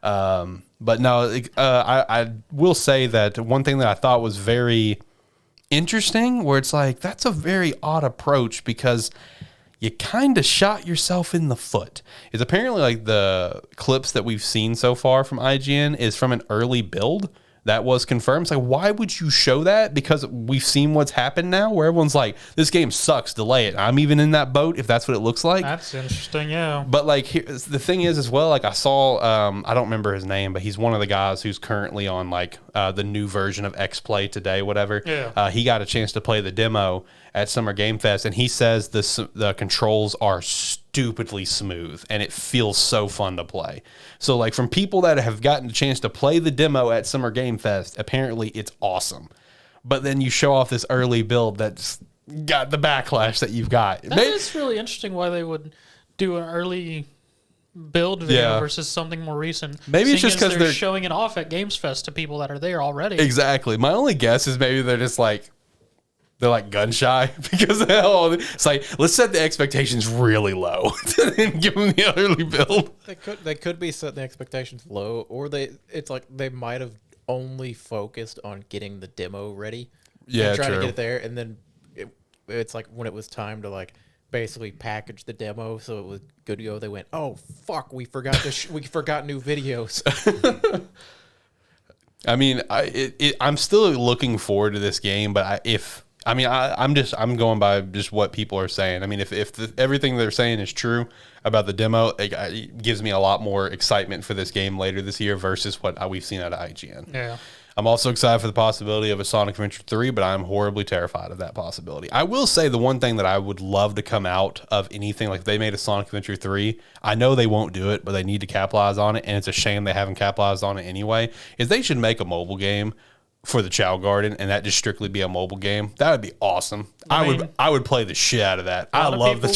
But no, I will say that one thing that I thought was very interesting, where it's like, that's a very odd approach, because you kind of shot yourself in the foot. Is apparently, like, the clips that we've seen so far from IGN is from an early build that was confirmed. It's like, why would you show that? Because we've seen what's happened now, where everyone's like, this game sucks, delay it. I'm even in that boat, if that's what it looks like. That's interesting, yeah. But, like, the thing is as well, like, I saw, I don't remember his name, but he's one of the guys who's currently on, like, the new version of X-Play today, whatever. Yeah. He got a chance to play the demo at Summer Game Fest, and he says the controls are stupidly smooth, and it feels so fun to play. So, like, from people that have gotten a chance to play the demo at Summer Game Fest, apparently it's awesome. But then you show off this early build that's got the backlash that you've got. That is really interesting why they would do an early build video versus something more recent. Maybe it's just because they're showing it off at Games Fest to people that are there already. Exactly. My only guess is maybe they're just like, they're like gun shy, because it's like, let's set the expectations really low and give them the early build. They could be setting the expectations low, or they might have only focused on getting the demo ready. Yeah, trying true. to get it there, and then it's like when it was time to like basically packaged the demo so it was good to go. They went, "Oh fuck, we forgot we forgot new videos." I mean, I'm still looking forward to this game, but I'm going by just what people are saying. I mean, if everything they're saying is true about the demo, it gives me a lot more excitement for this game later this year versus what we've seen out of IGN. Yeah. I'm also excited for the possibility of a Sonic Adventure 3, but I'm horribly terrified of that possibility. I will say the one thing that I would love to come out of anything, like if they made a Sonic Adventure 3, I know they won't do it, but they need to capitalize on it, and it's a shame they haven't capitalized on it anyway, is they should make a mobile game for the Chow Garden, and that just strictly be a mobile game. That would be awesome. I would play the shit out of that. I love the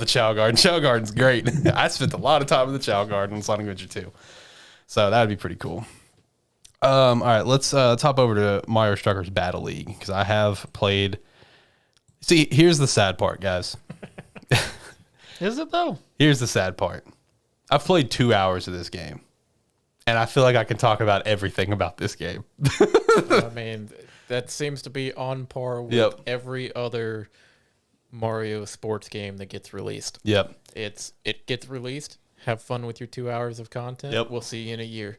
Chow Garden. Chow Garden's great. I spent a lot of time in the Chow Garden in Sonic Adventure 2. So that would be pretty cool. All right, let's hop over to Mario Strikers Battle League, because I have played. See, here's the sad part, guys. Is it though? Here's the sad part. I've played 2 hours of this game, and I feel like I can talk about everything about this game. I mean, that seems to be on par with every other Mario sports game that gets released. Yep. It gets released. Have fun with your 2 hours of content. Yep. We'll see you in a year.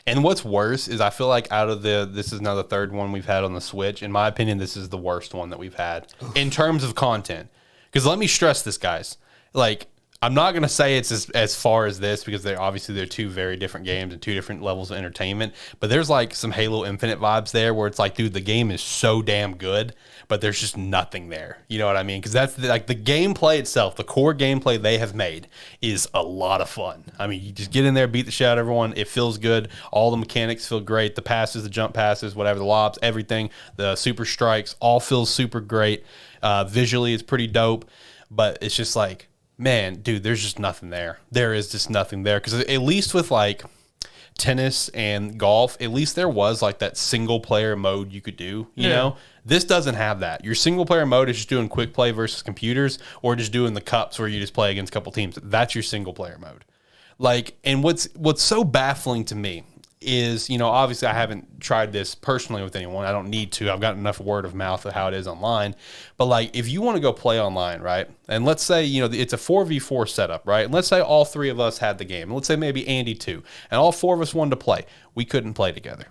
And what's worse is I feel like out of this is now the third one we've had on the Switch. In my opinion, this is the worst one that we've had in terms of content. Because let me stress this, guys. Like, I'm not going to say it's as far as this, because they're two very different games and two different levels of entertainment. But there's like some Halo Infinite vibes there where it's like, dude, the game is so damn good, but there's just nothing there. You know what I mean? Because that's like the gameplay itself, the core gameplay they have made is a lot of fun. I mean, you just get in there, beat the shit out of everyone. It feels good. All the mechanics feel great. The passes, the jump passes, whatever, the lobs, everything, the super strikes, all feels super great. Visually, it's pretty dope, but it's just like, man, dude, there's just nothing there. There is just nothing there. Because at least with like tennis and golf, at least there was like that single player mode you could do, you know? This doesn't have that. Your single player mode is just doing quick play versus computers, or just doing the cups where you just play against a couple teams. That's your single player mode. Like, and what's so baffling to me is, you know, obviously I haven't tried this personally with anyone. I don't need to. I've got enough word of mouth of how it is online. But like, if you want to go play online, right? And let's say, you know, it's a 4v4 setup, right? And let's say all three of us had the game. And let's say maybe Andy too. And all four of us wanted to play. We couldn't play together.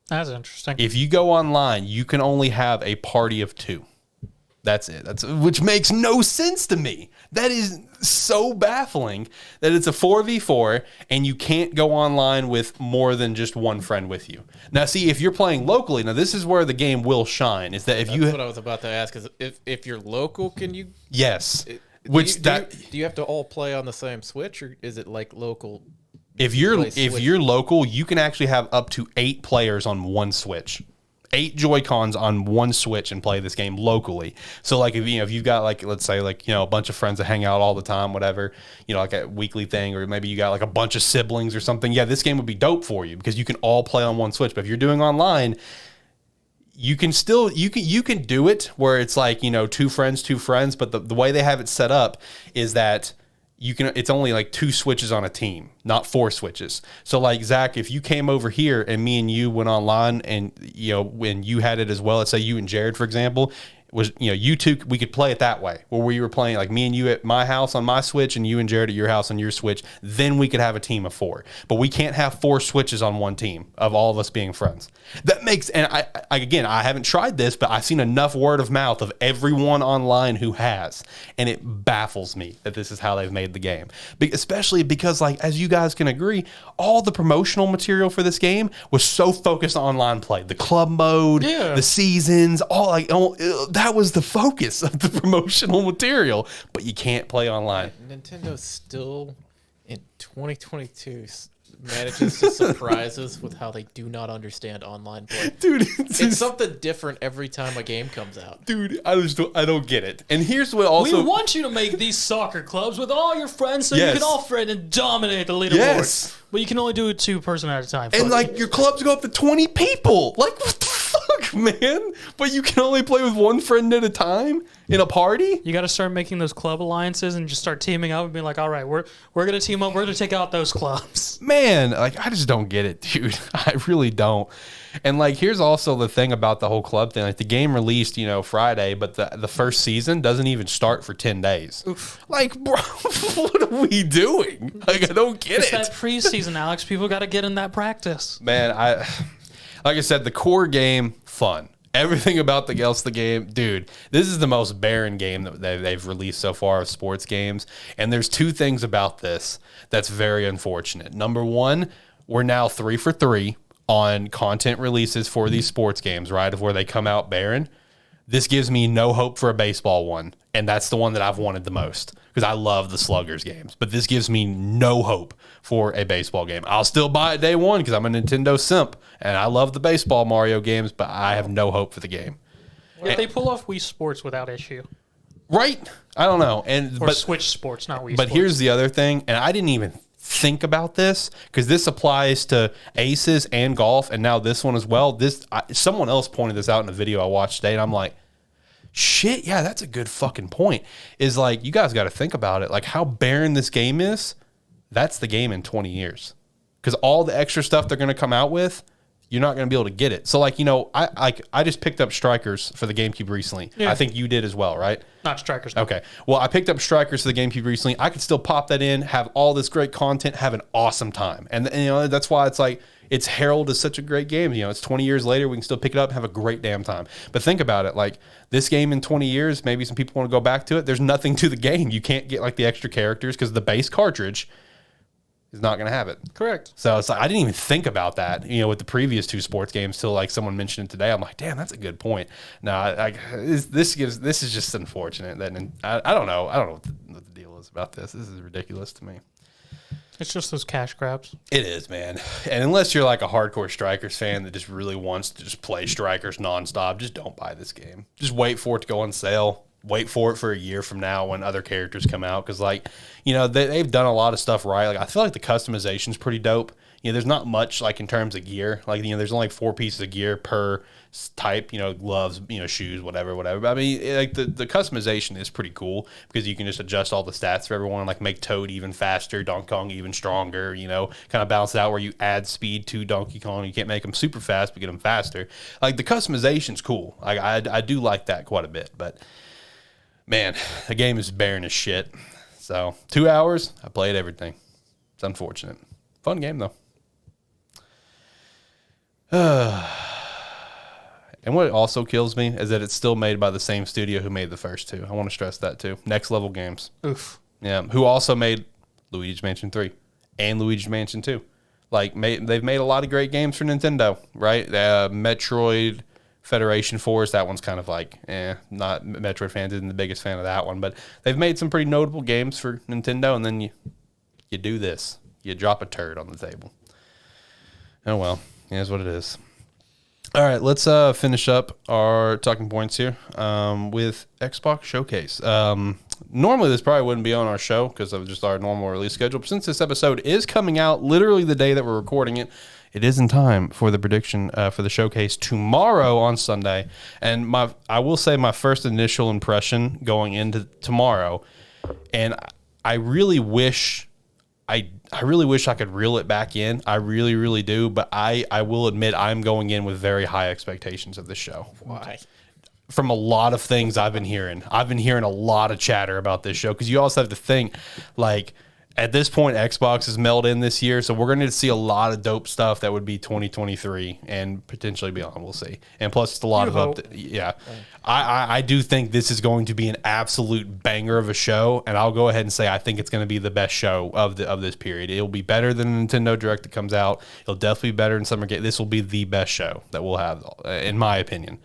That's interesting. If you go online, you can only have a party of two. That's it. Which makes no sense to me. That is so baffling that it's a 4v4 and you can't go online with more than just one friend with you. Now, see, if you're playing locally, now this is where the game will shine. Is that if That's what I was about to ask. Is if you're local, can you? Yes. Do you have to all play on the same Switch, or is it like local? If you're local, you can actually have up to 8 players on one Switch. 8 Joy-Cons on one Switch and play this game locally. So like if you've got like, let's say like, you know, a bunch of friends that hang out all the time, whatever, you know, like a weekly thing, or maybe you got like a bunch of siblings or something. Yeah, this game would be dope for you because you can all play on one Switch. But if you're doing online, you can still you can do it where it's like, you know, two friends, but the way they have it set up is that it's only like 2 switches on a team, not 4 switches. So like, Zach, if you came over here and me and you went online and, you know, when you had it as well, let's say you and Jared, for example, was, you know, you two, we could play it that way, where we were playing like me and you at my house on my Switch and you and Jared at your house on your Switch. Then we could have a team of 4, but we can't have 4 switches on one team of all of us being friends. That makes, and I haven't tried this, but I've seen enough word of mouth of everyone online who has, and it baffles me that this is how they've made the game. Especially because, like, as you guys can agree, all the promotional material for this game was so focused on online play. The club mode, the seasons, that was the focus of the promotional material, but you can't play online. Nintendo still in 2022 manages to surprise us with how they do not understand online play. Dude, it's something different every time a game comes out. Dude, I don't get it. And here's what also... We want you to make these soccer clubs with all your friends so you can all friend and dominate the leaderboard. Yes. But you can only do it 2 person at a time. And like, your clubs go up to 20 people. Like, what the fuck? man. But you can only play with one friend at a time in a party? You got to start making those club alliances and just start teaming up and being like, all right, we're going to team up. We're going to take out those clubs. Man, like, I just don't get it, dude. I really don't. And, like, here's also the thing about the whole club thing. Like, the game released, Friday, but the first season doesn't even start for 10 days. Oof. Like, bro, what are we doing? Like, I don't get it. It's that preseason, Alex. People got to get in that practice. Man, like I said, the core game, fun. Everything about the game, dude, this is the most barren game that they've released so far of sports games. And there's two things about this that's very unfortunate. Number one, we're now 3 for 3 on content releases for these sports games, right, of where they come out barren. This gives me no hope for a baseball one, and that's the one that I've wanted the most because I love the Sluggers games. But this gives me no hope for a baseball game. I'll still buy it day one because I'm a Nintendo simp, and I love the baseball Mario games, but I have no hope for the game. If they pull off Wii Sports without issue. Right? I don't know. But Switch Sports, not Wii Sports. But here's the other thing, and I didn't even think about this because this applies to aces and golf, and now this one as well. Someone else pointed this out in a video I watched today, and I'm like, shit, yeah, that's a good fucking point. Is like, you guys got to think about it. Like, how barren this game is, that's the game in 20 years. Because all the extra stuff they're going to come out with, you're not going to be able to get it. So, like, I just picked up Strikers for the GameCube recently. Yeah. I think you did as well, right? Not Strikers. No. Okay. Well, I picked up Strikers for the GameCube recently. I could still pop that in, have all this great content, have an awesome time. And that's why it's like, it's heralded as such a great game. It's 20 years later, we can still pick it up and have a great damn time. But think about it, like, this game in 20 years, maybe some people want to go back to it. There's nothing to the game. You can't get, like, the extra characters because the base cartridge is not going to have it. Correct. So it's like, I didn't even think about that, with the previous two sports games till, like, someone mentioned it today. I'm like, damn, that's a good point. No, this is just unfortunate. That I don't know. I don't know what the deal is about this. This is ridiculous to me. It's just those cash grabs. It is, man. And unless you're like a hardcore Strikers fan that just really wants to just play Strikers nonstop, just don't buy this game. Just wait for it to go on sale. Wait for it for a year from now when other characters come out. Because, like, they've done a lot of stuff right. Like, I feel like the customization's pretty dope. There's not much, like, in terms of gear. Like, there's only 4 pieces of gear per type, gloves, shoes, whatever. But I mean, like, the customization is pretty cool because you can just adjust all the stats for everyone, like make Toad even faster, Donkey Kong even stronger, kind of balance it out where you add speed to Donkey Kong. You can't make them super fast, but get them faster. Like, the customization's cool. Like, I do like that quite a bit, but man, the game is barren as shit. So 2 hours, I played everything. It's unfortunate. Fun game though. And what also kills me is that it's still made by the same studio who made the first two. I want to stress that too. Next Level Games. Oof. Yeah, who also made Luigi's Mansion 3 and Luigi's Mansion 2. Like, they've made a lot of great games for Nintendo, right? Metroid, Federation Force, that one's kind of like, not Metroid fans isn't the biggest fan of that one, but they've made some pretty notable games for Nintendo, and then you do this. You drop a turd on the table. Oh well, here's what it is. All right, let's finish up our talking points here with Xbox Showcase. Normally, this probably wouldn't be on our show because of just our normal release schedule. But since this episode is coming out literally the day that we're recording it, it is in time for the prediction for the showcase tomorrow on Sunday. And I will say my first initial impression going into tomorrow, and I really wish I could reel it back in. I really, really do. But I will admit I'm going in with very high expectations of this show. Why? From a lot of things I've been hearing. I've been hearing a lot of chatter about this show because you also have to think, like, at this point, Xbox is mailed in this year, so we're going to see a lot of dope stuff that would be 2023 and potentially beyond. We'll see. And plus, it's a lot yeah. I do think this is going to be an absolute banger of a show, and I'll go ahead and say I think it's going to be the best show of this period. It'll be better than the Nintendo Direct that comes out. It'll definitely be better than Summer Game. This will be the best show that we'll have, in my opinion.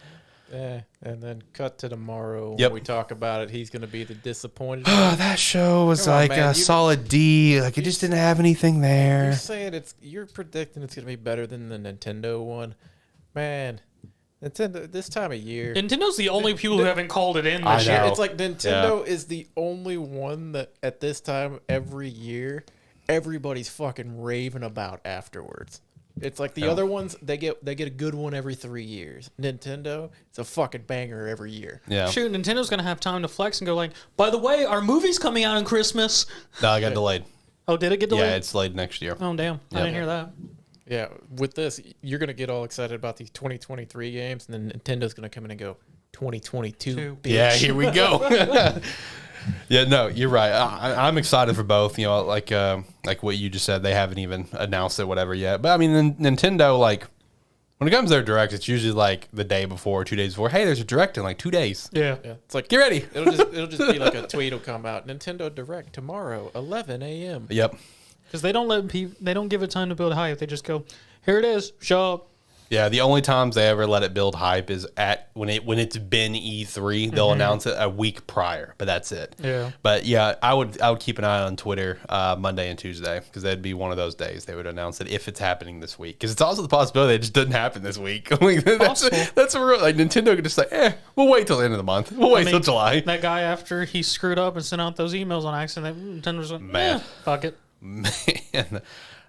Yeah, and then cut to tomorrow. Yep. When we talk about it, he's going to be the disappointed. That show was a solid D. Like, it just didn't have anything there. You're saying you're predicting it's going to be better than the Nintendo one, man. Nintendo this time of year. Nintendo's the only people who haven't called it in this year. It's like Nintendo is the only one that at this time every year everybody's fucking raving about afterwards. It's like the other ones, they get a good one every 3 years. Nintendo, it's a fucking banger every year. Yeah. Shoot, Nintendo's gonna have time to flex and go like, by the way, our movie's coming out on Christmas. No, I got delayed. Oh, did it get delayed? Yeah, it's delayed next year. Oh, damn. I didn't hear that. Yeah, with this, you're gonna get all excited about these 2023 games, and then Nintendo's gonna come in and go 2022. Bitch. Yeah, here we go. Yeah, no, you're right. I'm excited for both. You know, like what you just said, they haven't even announced it, whatever yet. But I mean, Nintendo, like when it comes to their direct, it's usually like the day before, 2 days before. Hey, there's a direct in like 2 days. Yeah. It's like Get ready. It'll just be like a tweet will come out. Nintendo Direct tomorrow, 11 a.m. Yep. Because they don't give it time to build hype. They just go, here it is, show up. Yeah, the only times they ever let it build hype is at when it's been E3. They'll announce it a week prior, but that's it. Yeah. But yeah, I would keep an eye on Twitter Monday and Tuesday because that'd be one of those days they would announce it if it's happening this week. Because it's also the possibility it just doesn't happen this week. Like, that's a real, like Nintendo could just say, we'll wait till the end of the month. We'll wait till July. That guy, after he screwed up and sent out those emails on accident, Nintendo's like, Man. fuck it. Man,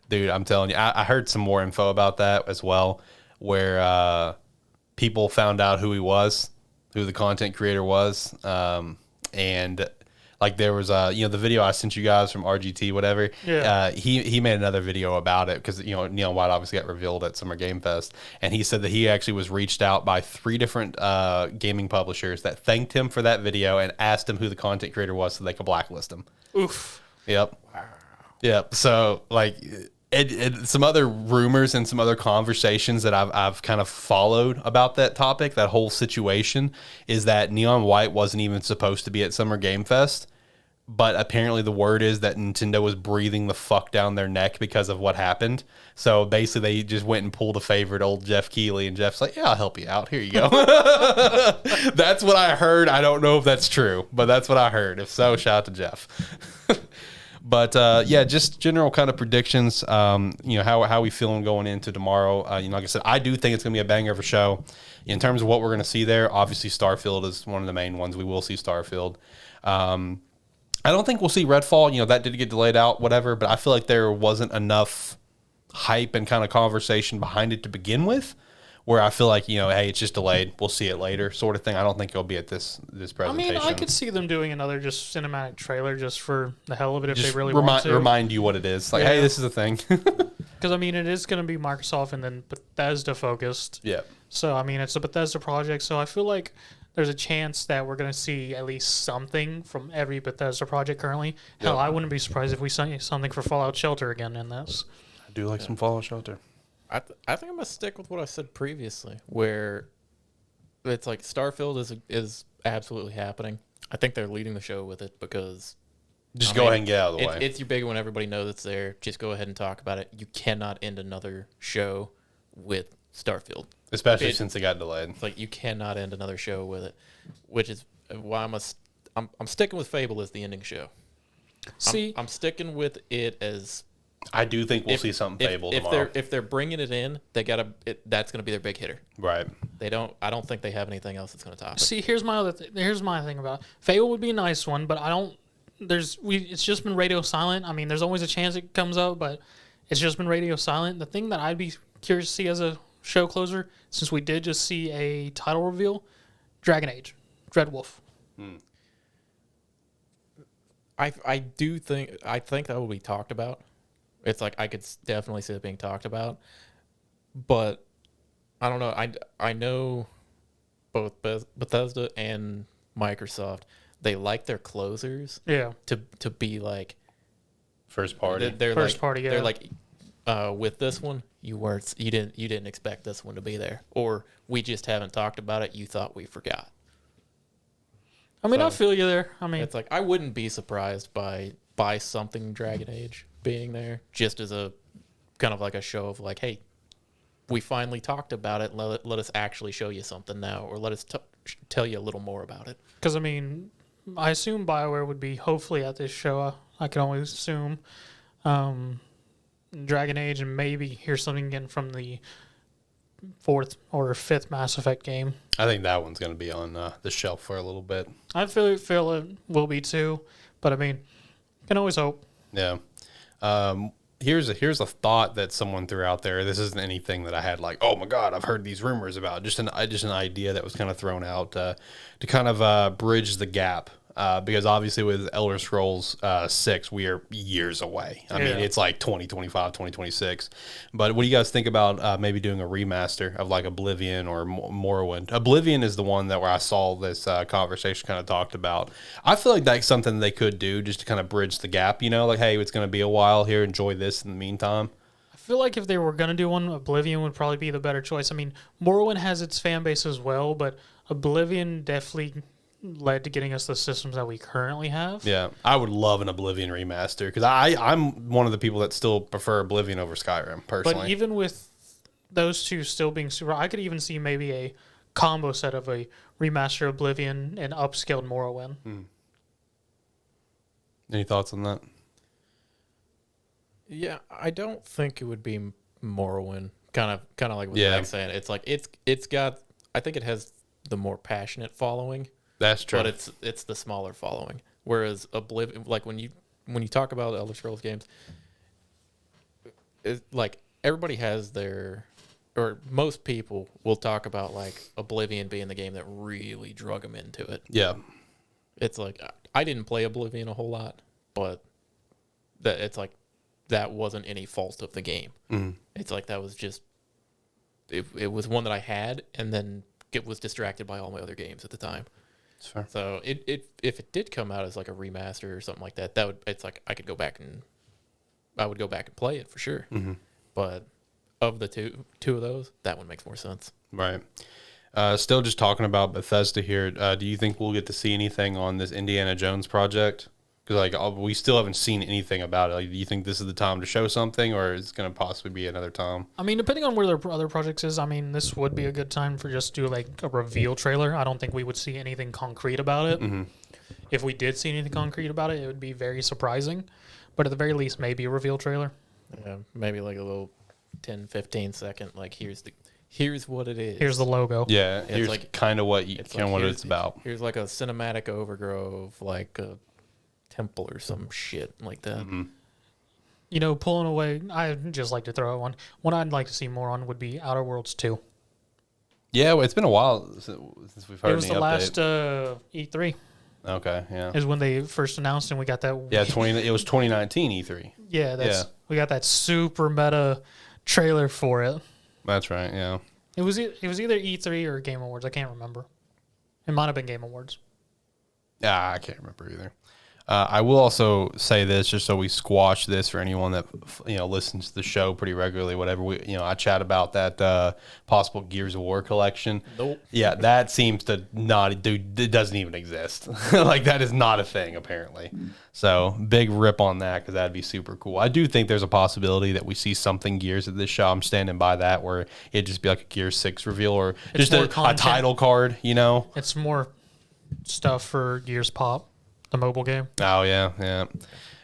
dude, I'm telling you, I heard some more info about that as well, where people found out who he was, who the content creator was, and like there was the video I sent you guys from RGT, whatever. Yeah. He made another video about it because Neil White obviously got revealed at Summer Game Fest, and he said that he actually was reached out by 3 different gaming publishers that thanked him for that video and asked him who the content creator was so they could blacklist him. Oof. Yep. Wow. Yep. So like. Some other rumors and some other conversations that I've kind of followed about that topic, that whole situation, is that Neon White wasn't even supposed to be at Summer Game Fest, but apparently the word is that Nintendo was breathing the fuck down their neck because of what happened. So basically they just went and pulled a favorite old Jeff Keighley, and Jeff's like, yeah, I'll help you out. Here you go. That's what I heard. I don't know if that's true, but that's what I heard. If so, shout out to Jeff. But yeah, just general kind of predictions. How we feeling going into tomorrow. Like I said, I do think it's going to be a banger of a show. In terms of what we're going to see there, obviously Starfield is one of the main ones. We will see Starfield. I don't think we'll see Redfall. That did get delayed out, whatever. But I feel like there wasn't enough hype and kind of conversation behind it to begin with, where I feel like, hey, it's just delayed. We'll see it later, sort of thing. I don't think it'll be at this presentation. I mean, I could see them doing another just cinematic trailer just for the hell of it if just they really want to. Remind you what it is. Like, hey, this is a thing. Because, I mean, it is going to be Microsoft and then Bethesda focused. Yeah. So, I mean, it's a Bethesda project. So I feel like there's a chance that we're going to see at least something from every Bethesda project currently. Hell, I wouldn't be surprised if we saw something for Fallout Shelter again in this. I do like some Fallout Shelter. I think I'm gonna stick with what I said previously, where it's like Starfield is absolutely happening. I think they're leading the show with it because just go ahead and get out of the way. It's your big one. Everybody knows it's there. Just go ahead and talk about it. You cannot end another show with Starfield, especially since it got delayed. It's like you cannot end another show with it, which is why I'm sticking with Fable as the ending show. See, I'm sticking with it as. I do think we'll see something Fable tomorrow. If they're bringing it in, that's going to be their big hitter. Right. I don't think they have anything else that's going to top it. See, here's my thing about it. Fable would be a nice one, but it's just been radio silent. I mean, there's always a chance it comes up, but it's just been radio silent. The thing that I'd be curious to see as a show closer, since we did just see a title reveal, Dragon Age, Dreadwolf. I think that will be talked about. It's like I could definitely see it being talked about, but I don't know. I know both Bethesda and Microsoft, they like their closers. Yeah. To be like first party. They're first like, party. Yeah. They're like, with this one, you didn't expect this one to be there, or we just haven't talked about it. You thought we forgot. I mean, I feel you there. I mean, it's like I wouldn't be surprised by something Dragon Age being there, just as a kind of like a show of like, hey, we finally talked about it. Let us actually show you something now, or let us tell you a little more about it. Because I mean, I assume BioWare would be hopefully at this show. I can always assume Dragon Age, and maybe hear something again from the 4th or 5th Mass Effect game. I think that one's going to be on the shelf for a little bit. I feel it will be too, but I mean, can always hope. Yeah. here's a thought that someone threw out there. This isn't anything that I had like, oh my god, I've heard these rumors about. Just an idea that was kind of thrown out to kind of bridge the gap. Because obviously with Elder Scrolls 6, we are years away. I mean, it's like 2025, 2026. But what do you guys think about maybe doing a remaster of like Oblivion or Morrowind? Oblivion is the one that where I saw this conversation kind of talked about. I feel like that's something they could do just to kind of bridge the gap, you know, like, hey, it's going to be a while here. Enjoy this in the meantime. I feel like if they were going to do one, Oblivion would probably be the better choice. I mean, Morrowind has its fan base as well, but Oblivion definitely led to getting us the systems that we currently have. Yeah, I would love an Oblivion remaster because I'm one of the people that still prefer Oblivion over Skyrim personally. But even with those two still being super, I could even see maybe a combo set of a remaster Oblivion and upscaled Morrowind. Any thoughts on that? Yeah, I don't think it would be Morrowind. Kind of like what Zach's saying. It's like it's got. I think it has the more passionate following. That's true. But it's the smaller following. Whereas Oblivion, like when you talk about Elder Scrolls games, like everybody has their, or most people will talk about like Oblivion being the game that really drug them into it. Yeah. It's like I didn't play Oblivion a whole lot, but it's like that wasn't any fault of the game. It's like that was just it was one that I had, and then it was distracted by all my other games at the time. That's fair. So if it did come out as like a remaster or something like that, it's like I would go back and play it for sure. But of the two of those, that one makes more sense. Right. Still just talking about Bethesda here. Do you think we'll get to see anything on this Indiana Jones project? Because like we still haven't seen anything about it. Like, do you think this is the time to show something, or is it going to possibly be another time? I mean, depending on where their other projects is, I mean, this would be a good time for just do like a reveal trailer. I don't think we would see anything concrete about it. If we did see anything concrete about it, it would be very surprising. But at the very least, maybe a reveal trailer. Yeah, maybe like a little 10, 15 second, like here's what it is. Here's the logo. Yeah, It's here's like kind of what it's about. Here's like a cinematic overgrow of like a temple or some shit like that. You know, pulling away, I'd just like to throw out one. One I'd like to see more on would be Outer Worlds 2. Yeah, well, it's been a while since we've heard It was any the update. last E3 Okay, yeah. is when they first announced, and we got that. Yeah, it was 2019 E3. Yeah, we got that super meta trailer for it. That's right, yeah. It was either E3 or Game Awards. I can't remember. It might have been Game Awards. Yeah, I can't remember either. I will also say this, just so we squash this for anyone that listens to the show pretty regularly. Whatever I chat about that possible Gears of War collection. Nope. Yeah, that seems to not, dude. It doesn't even exist. Like that is not a thing apparently. So big rip on that because that'd be super cool. I do think there's a possibility that we see something Gears at this show. I'm standing by that, where it'd just be like a Gears 6 reveal or It's just more a title card. It's more stuff for Gears Pop. The mobile game. Oh, yeah.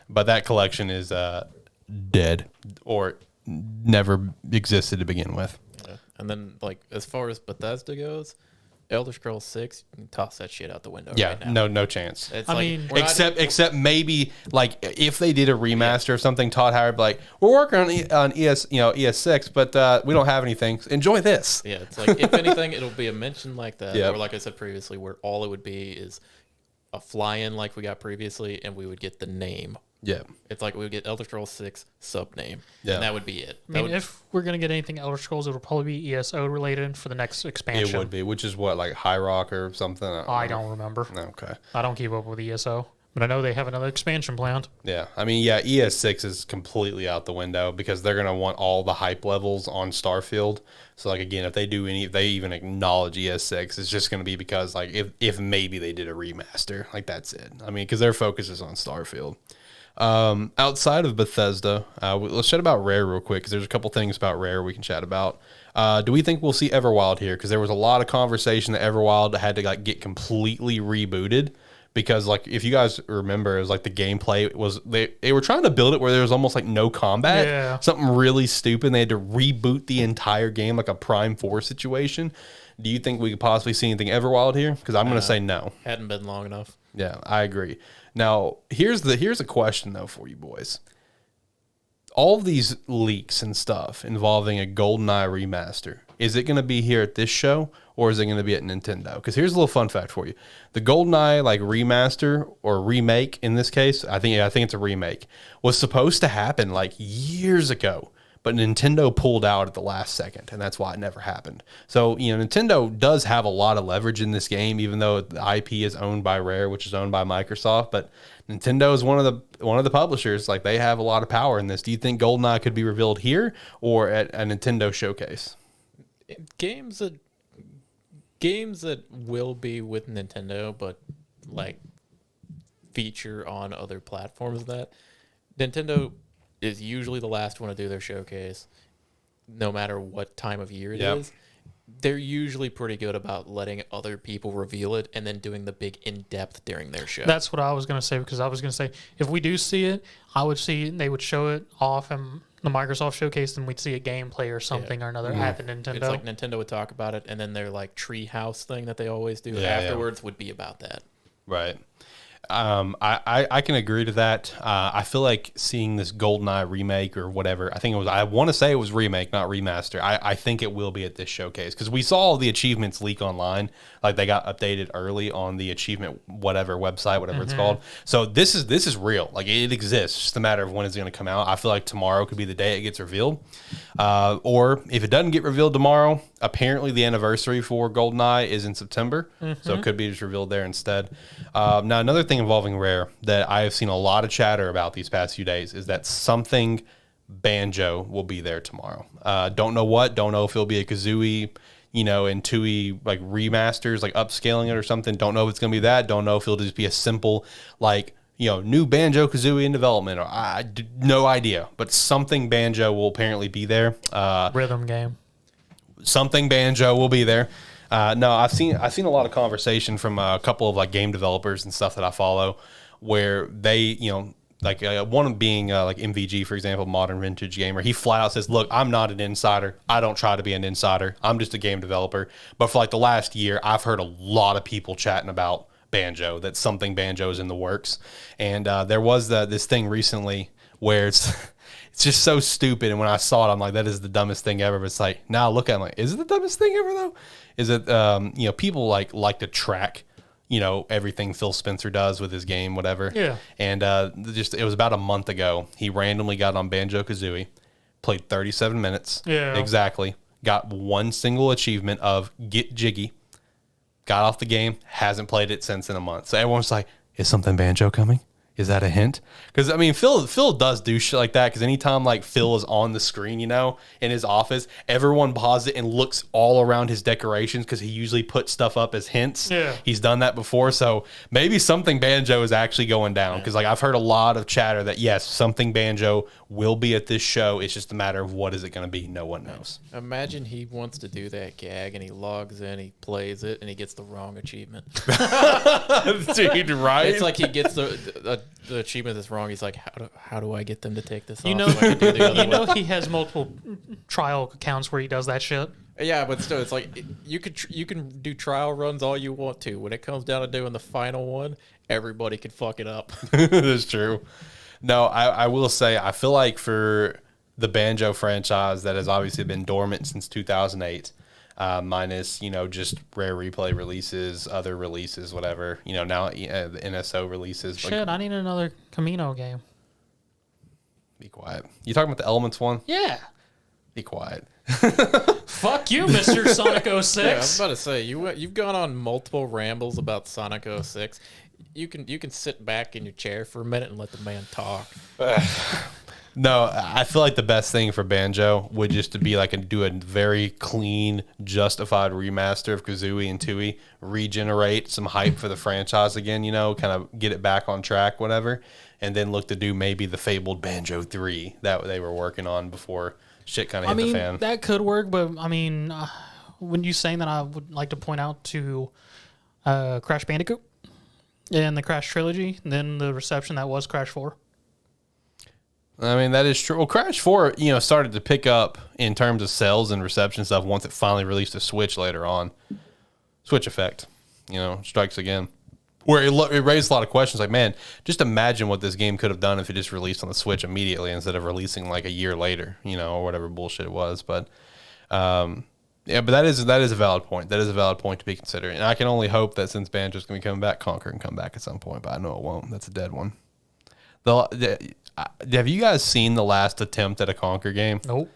But that collection is dead or never existed to begin with. Yeah. And then, like, as far as Bethesda goes, Elder Scrolls 6, you can toss that shit out the window right now. No chance. It's I like, mean, Except maybe, like, if they did a remaster of something, Todd Howard would be like, we're working on ES6, but we don't have anything. Enjoy this. Yeah, it's like, if anything, it'll be a mention like that. Yep. Or like I said previously, where all it would be is a fly-in like we got previously, and we would get the name. Yeah. It's like we would get Elder Scrolls 6 sub-name, Yeah. and that would be it. I mean, if we're going to get anything Elder Scrolls, it would probably be ESO related for the next expansion. It would be, which is what, like High Rock or something? I don't remember. Okay. I don't keep up with ESO, but I know they have another expansion planned. Yeah. I mean, yeah, ES6 is completely out the window because they're going to want all the hype levels on Starfield. So, like, again, if they even acknowledge ES6, it's just going to be because, like, if maybe they did a remaster. Like, that's it. I mean, because their focus is on Starfield. Outside of Bethesda, let's chat about Rare real quick because there's a couple things about Rare we can chat about. Do we think we'll see Everwild here? Because there was a lot of conversation that Everwild had to like get completely rebooted. Because, like, if you guys remember, it was like the gameplay was they were trying to build it where there was almost like no combat. Yeah. Something really stupid. They had to reboot the entire game like a Prime 4 situation. Do you think we could possibly see anything Everwild here? Because I'm going to say no. hadn't been long enough. Yeah, I agree. Now, here's a question, though, for you boys. all these leaks and stuff involving a GoldenEye remaster, is it going to be here at this show or is it going to be at Nintendo? Because here's a little fun fact for you: the GoldenEye like remaster or remake in this case, I think it's a remake, was supposed to happen like years ago, but Nintendo pulled out at the last second, and that's why it never happened. So, Nintendo does have a lot of leverage in this game, even though the IP is owned by Rare, which is owned by Microsoft. But Nintendo is one of the publishers. Like, they have a lot of power in this. Do you think GoldenEye could be revealed here or at a Nintendo showcase? Games that will be with Nintendo, but like feature on other platforms, that Nintendo is usually the last one to do their showcase, no matter what time of year it is. They're usually pretty good about letting other people reveal it and then doing the big in-depth during their show. That's what I was going to say, because I was going to say, if we do see it, I would see they would show it off in the Microsoft showcase, and we'd see a gameplay or something or another at the Nintendo. It's like Nintendo would talk about it, and then their like treehouse thing that they always do afterwards would be about that. Right. I can agree to that. I feel like seeing this GoldenEye remake or whatever, I want to say it was remake, not remaster. I think it will be at this showcase, because we saw all the achievements leak online. Like, they got updated early on the achievement whatever website, whatever it's called. So this is real. Like, it exists. It's just a matter of when it's going to come out. I feel like tomorrow could be the day it gets revealed. Or if it doesn't get revealed tomorrow, apparently the anniversary for GoldenEye is in September. So it could be just revealed there instead. Now, another thing involving Rare that I have seen a lot of chatter about these past few days is that something Banjo will be there tomorrow. Don't know what. Don't know if it'll be a Kazooie, and Tooie like remasters, like upscaling it or something. Don't know if it's going to be that. Don't know if it'll just be a simple like new Banjo-Kazooie in development. Or no idea. But something Banjo will apparently be there. Rhythm game. Something Banjo will be there. No, I've seen a lot of conversation from a couple of like game developers and stuff that I follow, where they, like one being like MVG, for example, Modern Vintage Gamer. He flat out says, "Look, I'm not an insider. I don't try to be an insider. I'm just a game developer." But for like the last year, I've heard a lot of people chatting about Banjo, that something Banjo is in the works. And there was this thing recently where it's just so stupid. And when I saw it, I'm like, that is the dumbest thing ever. But it's like, now look at it, I'm like, is it the dumbest thing ever though? Is it, people like to track, everything Phil Spencer does with his game, whatever. Yeah. And it was about a month ago. He randomly got on Banjo-Kazooie, played 37 minutes. Yeah. Exactly. Got one single achievement of Get Jiggy. Got off the game, hasn't played it since in a month. So everyone's like, is something Banjo coming? Is that a hint? Because, I mean, Phil does do shit like that, because anytime, like, Phil is on the screen, in his office, everyone pauses it and looks all around his decorations, because he usually puts stuff up as hints. Yeah. He's done that before, so maybe something Banjo is actually going down, because, like, I've heard a lot of chatter that, yes, something Banjo will be at this show. It's just a matter of what is it going to be. No one knows. Imagine he wants to do that gag, and he logs in, he plays it, and he gets the wrong achievement. Dude, right? It's like he gets the achievement that's wrong. He's like, how do I get them to take this off? He has multiple trial accounts where he does that shit. Yeah, but still, it's like you can do trial runs all you want to. When it comes down to doing the final one, everybody can fuck it up. That's true. No, I will say, I feel like for the Banjo franchise that has obviously been dormant since 2008, minus, just rare replay releases, other releases, whatever, now the NSO releases. Shit, I need another Camino game. Be quiet. You talking about the Elements one? Yeah. Be quiet. Fuck you, Mr. Sonic 06. Yeah, I was about to say, you've gone on multiple rambles about Sonic 06. You can sit back in your chair for a minute and let the man talk. No, I feel like the best thing for Banjo would just to be like do a very clean, justified remaster of Kazooie and Tooie, regenerate some hype for the franchise again, kind of get it back on track, whatever, and then look to do maybe the fabled Banjo 3 that they were working on before shit kind of hit the fan. That could work, but when you saying that, I would like to point out to Crash Bandicoot and the Crash trilogy, and then the reception that was Crash 4. I mean, that is true. Well, Crash 4, started to pick up in terms of sales and reception stuff once it finally released a Switch later on. Switch effect, strikes again. where it raised a lot of questions. Like, man, just imagine what this game could have done if it just released on the Switch immediately instead of releasing like a year later, or whatever bullshit it was. But yeah, but that is a valid point. That is a valid point to be considered. And I can only hope that since Banjo's going to be coming back, Conquer can come back at some point. But I know it won't. That's a dead one. Have you guys seen the last attempt at a Conquer game? Nope.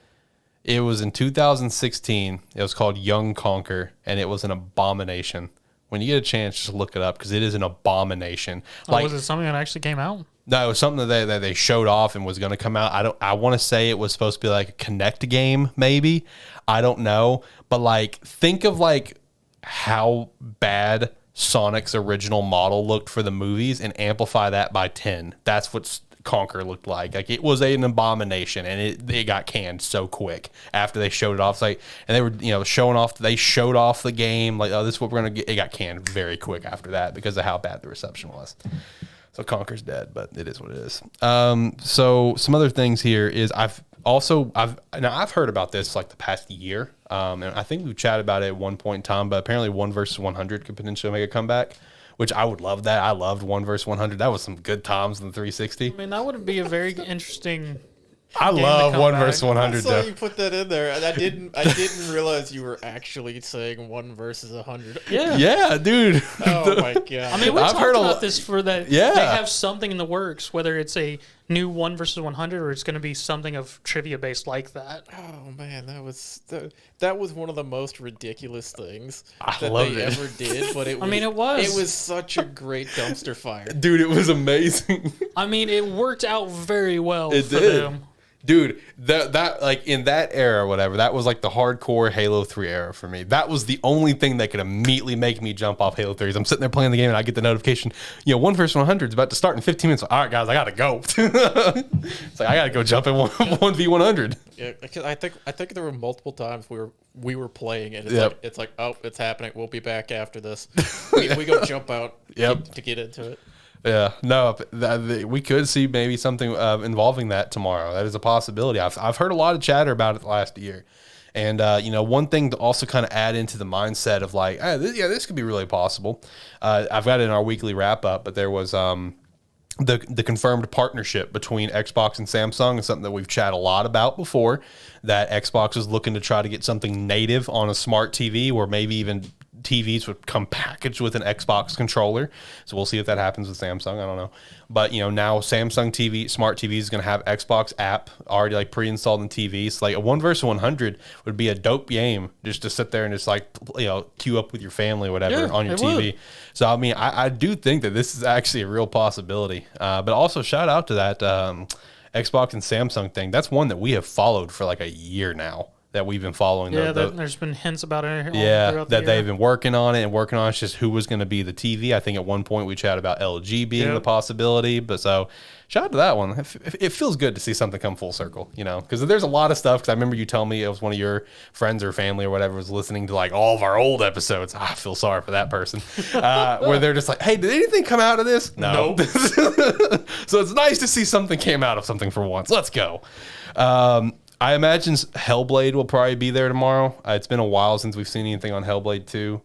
It was in 2016. It was called Young Conquer, and it was an abomination. When you get a chance, just look it up because it is an abomination. Like, was it something that actually came out? No, it was something that they showed off and was going to come out. I want to say it was supposed to be like a Connect game, maybe. I don't know, but like think of like how bad Sonic's original model looked for the movies and amplify that by 10. That's what Conquer looked like. Like it was an abomination, and it got canned so quick after they showed it off. Like, and they were showing off. They showed off the game like, oh, this is what we're gonna get. It got canned very quick after that because of how bad the reception was. So Conquer's dead, but it is what it is. So some other things here is I've heard about this like the past year, and I think we've chatted about it at one point in time. But apparently, 1 versus 100 could potentially make a comeback, which I would love that. I loved 1 versus 100. That was some good times in the 360. I mean, that would be a very interesting. I love 1 versus 100. I saw you put that in there, and I didn't realize you were actually saying 1 versus 100. Yeah, dude. Oh my god. I mean, we talked about this for that. Yeah. They have something in the works, whether it's a new 1 versus 100 or it's going to be something of trivia based like that. Oh man, that was one of the most ridiculous things that they ever did. But it was such a great dumpster fire, dude. It was amazing. I mean, it worked out very well for them. Dude, that like in that era or whatever, that was like the hardcore Halo 3 era for me. That was the only thing that could immediately make me jump off Halo 3. I'm sitting there playing the game and I get the notification, 1 versus 100 is about to start in 15 minutes. All right, guys, I gotta go. It's like I gotta go jump in 1v100. Yeah, because I think there were multiple times we were playing and it's like, oh, it's happening. We'll be back after this. We go jump out to get into it. Yeah, no, we could see maybe something involving that tomorrow. That is a possibility. I've heard a lot of chatter about it last year. And, one thing to also kind of add into the mindset of like, this could be really possible. I've got it in our weekly wrap up, but there was the confirmed partnership between Xbox and Samsung is something that we've chatted a lot about before, that Xbox is looking to try to get something native on a smart TV or maybe even TVs would come packaged with an Xbox controller. So we'll see if that happens with Samsung. I don't know. But, now Samsung smart TV is going to have Xbox app already like pre-installed in TVs. So like a 1 versus 100 would be a dope game just to sit there and just like, queue up with your family or whatever on your TV. Would. So, I mean, I do think that this is actually a real possibility. But also shout out to that Xbox and Samsung thing. That's one that we have followed for like a year now. That we've been following. There's been hints about it. They've been working on it. It's just who was going to be the TV. I think at one point we chatted about LG being the possibility. But so shout out to that one. It feels good to see something come full circle, because there's a lot of stuff. Because I remember you telling me it was one of your friends or family or whatever was listening to like all of our old episodes. I feel sorry for that person. Where they're just like, hey, did anything come out of this? No. Nope. So it's nice to see something came out of something for once. Let's go. I imagine Hellblade will probably be there tomorrow. It's been a while since we've seen anything on Hellblade 2.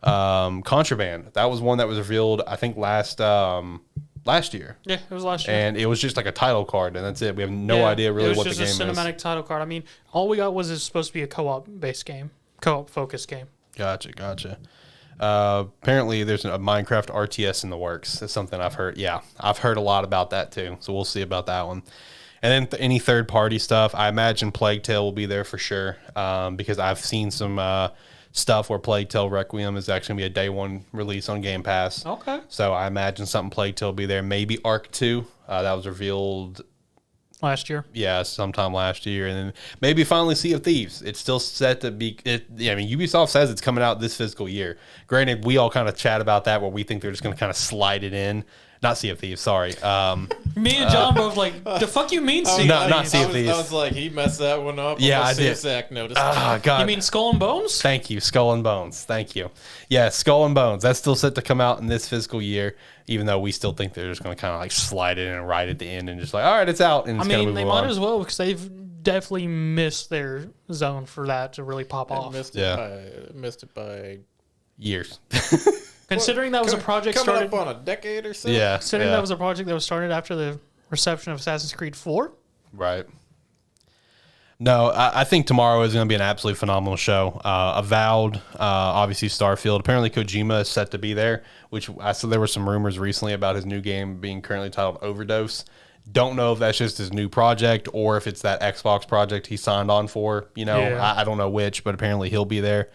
Contraband, that was one that was revealed, I think, last year. Yeah, it was last year. And it was just like a title card, and that's it. We have no idea really what the game is. It was just a cinematic title card. I mean, all we got was it's supposed to be a co-op-based game, co-op-focused game. Gotcha. Apparently, there's a Minecraft RTS in the works. That's something I've heard. Yeah, I've heard a lot about that, too. So we'll see about that one. And then any third-party stuff, I imagine Plague Tale will be there for sure, because I've seen some stuff where Plague Tale Requiem is actually going to be a day one release on Game Pass. Okay. So I imagine something Plague Tale will be there. Maybe Arc 2. That was revealed last year. Yeah, sometime last year. And then maybe finally Sea of Thieves. It's still set to be... Ubisoft says it's coming out this fiscal year. Granted, we all kind of chat about that where we think they're just going to kind of slide it in. Not Sea of Thieves, sorry. Me and John both like, the fuck you mean Sea of Thieves? Not Sea of Thieves. I was like, he messed that one up. Yeah, I did. Zach noticed. God. You mean Skull and Bones? Thank you, Skull and Bones. Thank you. Yeah, Skull and Bones. That's still set to come out in this fiscal year, even though we still think they're just going to kind of like slide it in right at the end and just like, all right, it's out. And it's going to move they might as well because they've definitely missed their zone for that to really pop off. Missed it by years. Considering that was a project coming started up on a decade or so. Yeah. Considering that was a project that was started after the reception of Assassin's Creed 4. Right. No, I think tomorrow is going to be an absolutely phenomenal show. Avowed, obviously Starfield. Apparently Kojima is set to be there, which I saw there were some rumors recently about his new game being currently titled Overdose. Don't know if that's just his new project or if it's that Xbox project he signed on for. You know, Yeah. I don't know which, but apparently he'll be there.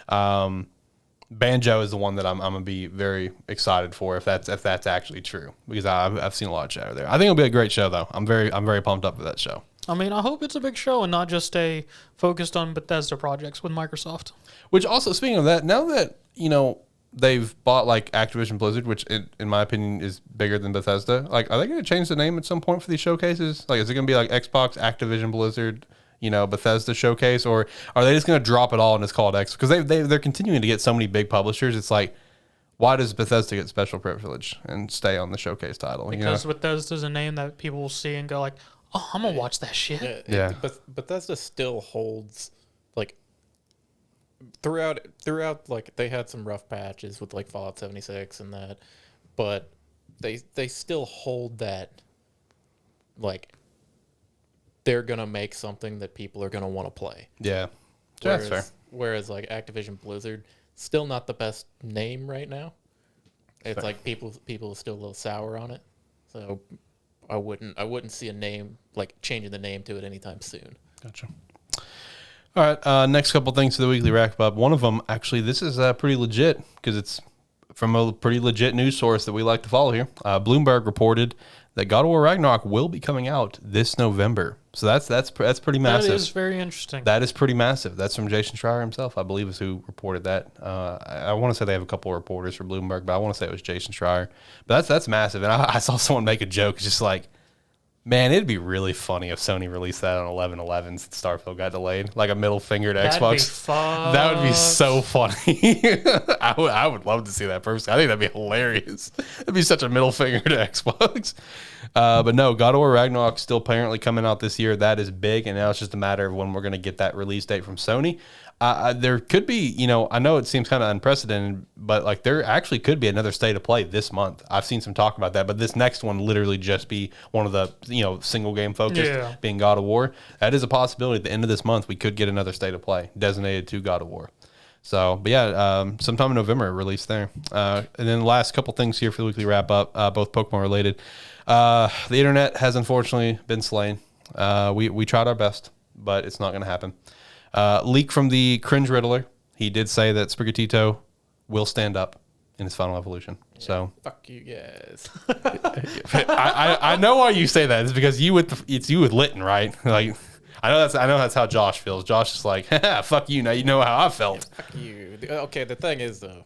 Banjo is the one that I'm going to be very excited for if that's actually true, because I've seen a lot of chatter there. I think it'll be a great show though. I'm very pumped up for that show. I mean, I hope it's a big show and not just a focused on Bethesda projects with Microsoft. Which also, speaking of that, now that, you know, they've bought like Activision Blizzard, which in my opinion is bigger than Bethesda, like, are they going to change the name at some point for these showcases? Like, is it going to be like Xbox, Activision Blizzard, you know, Bethesda showcase, or are they just going to drop it all and it's called X? Because they're continuing to get so many big publishers. It's like, why does Bethesda get special privilege and stay on the showcase title? Because you know? Bethesda's a name that people will see and go like, oh, I'm going to watch that shit. Yeah. But Bethesda still holds, like, throughout, like, they had some rough patches with, like, Fallout 76 and that, but they still hold that, like, they're going to make something that people are going to want to play. Yeah. Whereas, That's fair. Whereas, like, Activision Blizzard, still not the best name right now. It's Fair. like people are still a little sour on it. So I wouldn't see a name, like, changing the name to it anytime soon. Gotcha. All right. Next couple things for the weekly wrap up. One of them, actually, this is pretty legit because it's from a pretty legit news source that we like to follow here. Bloomberg reported that God of War Ragnarok will be coming out this November. So that's pretty massive. That is very interesting. That is pretty massive. That's from Jason Schreier himself, I believe, is who reported that. I want to say they have a couple of reporters for Bloomberg, but I want to say it was Jason Schreier. But that's massive. And I saw someone make a joke, just like, man, it'd be really funny if Sony released that on 11/11 since Starfield got delayed, like a middle finger to That'd Xbox. be fun. That would be so funny. I would love to see that personally. I think that'd be hilarious. That'd be such a middle finger to Xbox. But no, God of War Ragnarok still apparently coming out this year. That is big, and now it's just a matter of when we're going to get that release date from Sony. There could be, you know, I know it seems kind of unprecedented, but like there actually could be another state of play this month. I've seen some talk about that, but this next one literally just be one of the, you know, single game focused, being God of War. That is a possibility. At the end of this month, we could get another state of play designated to God of War. So, but yeah, sometime in November, release there. And then the last couple things here for the weekly wrap up, both Pokemon related. The internet has unfortunately been slain. We tried our best, but it's not going to happen. Leak from the Cringe Riddler. He did say that Sprigatito will stand up in his final evolution. Yeah, so fuck you guys. I know why you say that. It's because it's you with Litton, right? Like I know that's how Josh feels. Josh is like, fuck you. Now you know how I felt. Fuck you. Okay, the thing is though,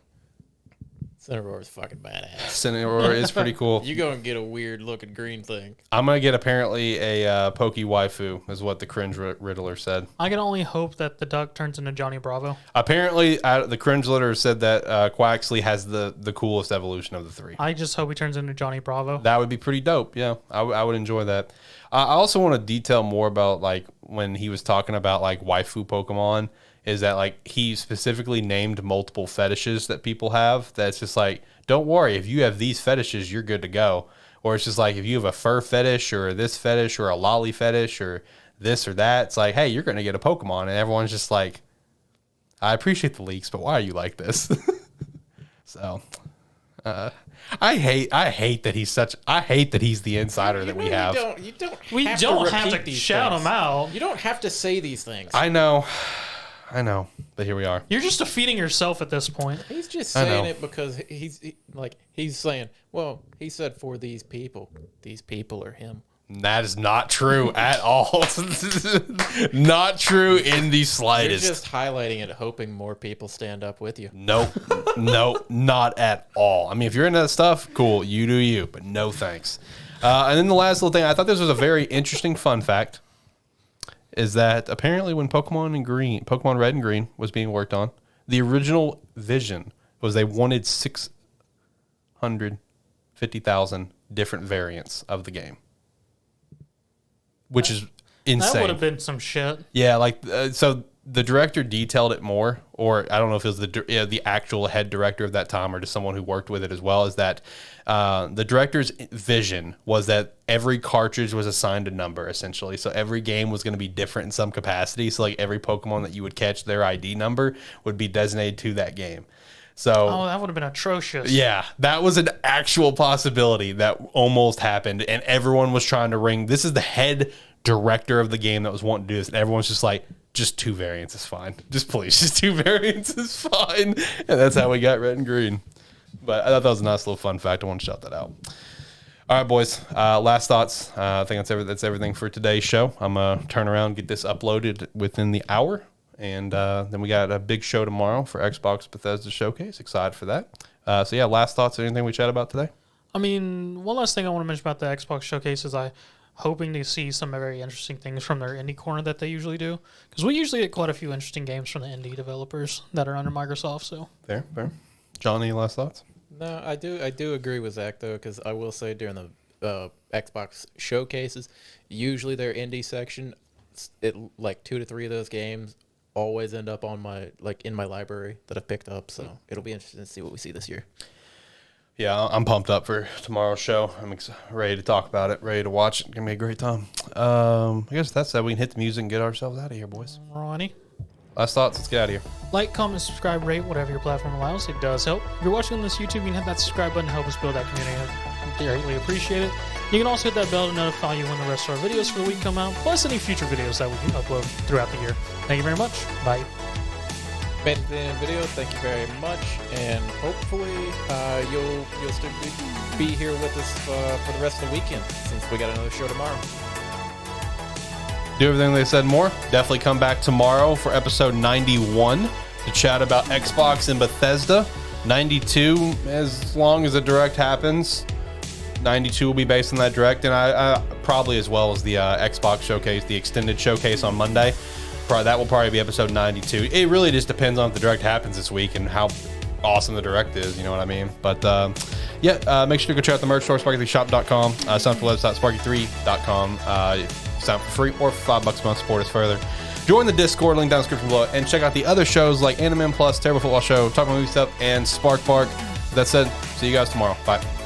Cineroar is fucking badass. Cineroar is pretty cool. You go and get a weird looking green thing. I'm gonna get apparently a Pokey waifu, is what the Cringe Riddler said. I can only hope that the duck turns into Johnny Bravo. Apparently, the Cringe Riddler said that Quaxley has the coolest evolution of the three. I just hope he turns into Johnny Bravo. That would be pretty dope. Yeah, I would enjoy that. I also want to detail more about like when he was talking about like waifu Pokemon. Is that like he specifically named multiple fetishes that people have? That's just like, don't worry, if you have these fetishes, you're good to go. Or it's just like if you have a fur fetish or this fetish or a lolly fetish or this or that, it's like, hey, you're going to get a Pokemon. And everyone's just like, I appreciate the leaks, but why are you like this? So, I hate that he's the insider that we have. We don't have to shout him out. You don't have to say these things. I know, but here we are. You're just defeating yourself at this point. He's just saying it because he's saying, well, he said for these people are him. That is not true at all. Not true in the slightest. You're just highlighting it, hoping more people stand up with you. Nope. Nope, not at all. I mean, if you're into that stuff, cool, you do you, but no thanks. And then the last little thing, I thought this was a very interesting fun fact, is that apparently when Pokemon Red and Green was being worked on, the original vision was they wanted 650,000 different variants of the game. Which is insane. That would have been some shit. Yeah, like, so the director detailed it more, or I don't know if it was the actual head director of that time or just someone who worked with it as well, is that the director's vision was that every cartridge was assigned a number, essentially. So every game was going to be different in some capacity. So like every Pokemon that you would catch, their ID number would be designated to that game. So, oh, that would have been atrocious. Yeah, that was an actual possibility that almost happened, and everyone was trying to ring. This is the head director of the game that was wanting to do this, and everyone's just like, just 2 variants is fine. Just please, just 2 variants is fine. And that's how we got red and green. But I thought that was a nice little fun fact. I want to shout that out. All right, boys. Last thoughts. I think that's everything for today's show. I'm going to turn around, get this uploaded within the hour. And then we got a big show tomorrow for Xbox Bethesda Showcase. Excited for that. So, yeah, last thoughts. Anything we chat about today? I mean, one last thing I want to mention about the Xbox Showcase is hoping to see some very interesting things from their indie corner that they usually do. Because we usually get quite a few interesting games from the indie developers that are under Microsoft. So Fair. John, any last thoughts? No, I do agree with Zach, though, because I will say during the Xbox showcases, usually their indie section, like 2 to 3 of those games always end up on in my library that I've picked up. So it'll be interesting to see what we see this year. Yeah, I'm pumped up for tomorrow's show. I'm ready to talk about it, ready to watch it. It's going to be a great time. I guess that's that. We can hit the music and get ourselves out of here, boys. Ronnie. Last thoughts. Let's get out of here. Like, comment, subscribe, rate, whatever your platform allows. It does help. If you're watching on this YouTube, you can hit that subscribe button to help us build that community. I greatly appreciate it. You can also hit that bell to notify you when the rest of our videos for the week come out, plus any future videos that we can upload throughout the year. Thank you very much. Bye. Made it to the end of the video. Thank you very much, and hopefully you'll still be here with us for the rest of the weekend, since we got another show tomorrow. Do everything they said more. Definitely come back tomorrow for episode 91 to chat about Xbox and Bethesda. 92, as long as the direct happens. 92 will be based on that direct, and I probably as well as the Xbox showcase, the extended showcase on Monday. That will probably be episode 92. It really just depends on if the direct happens this week and how awesome the direct is, you know what I mean? But make sure to go check out the merch store, sparky3shop.com. Sign up for the website, sparky3.com. Sign up for free or for $5 a month, support us further. Join the Discord, link down in the description below, and check out the other shows like Anime Plus, Terrible Football Show, Talk About Movie Stuff, and Spark Park. That said, see you guys tomorrow. Bye.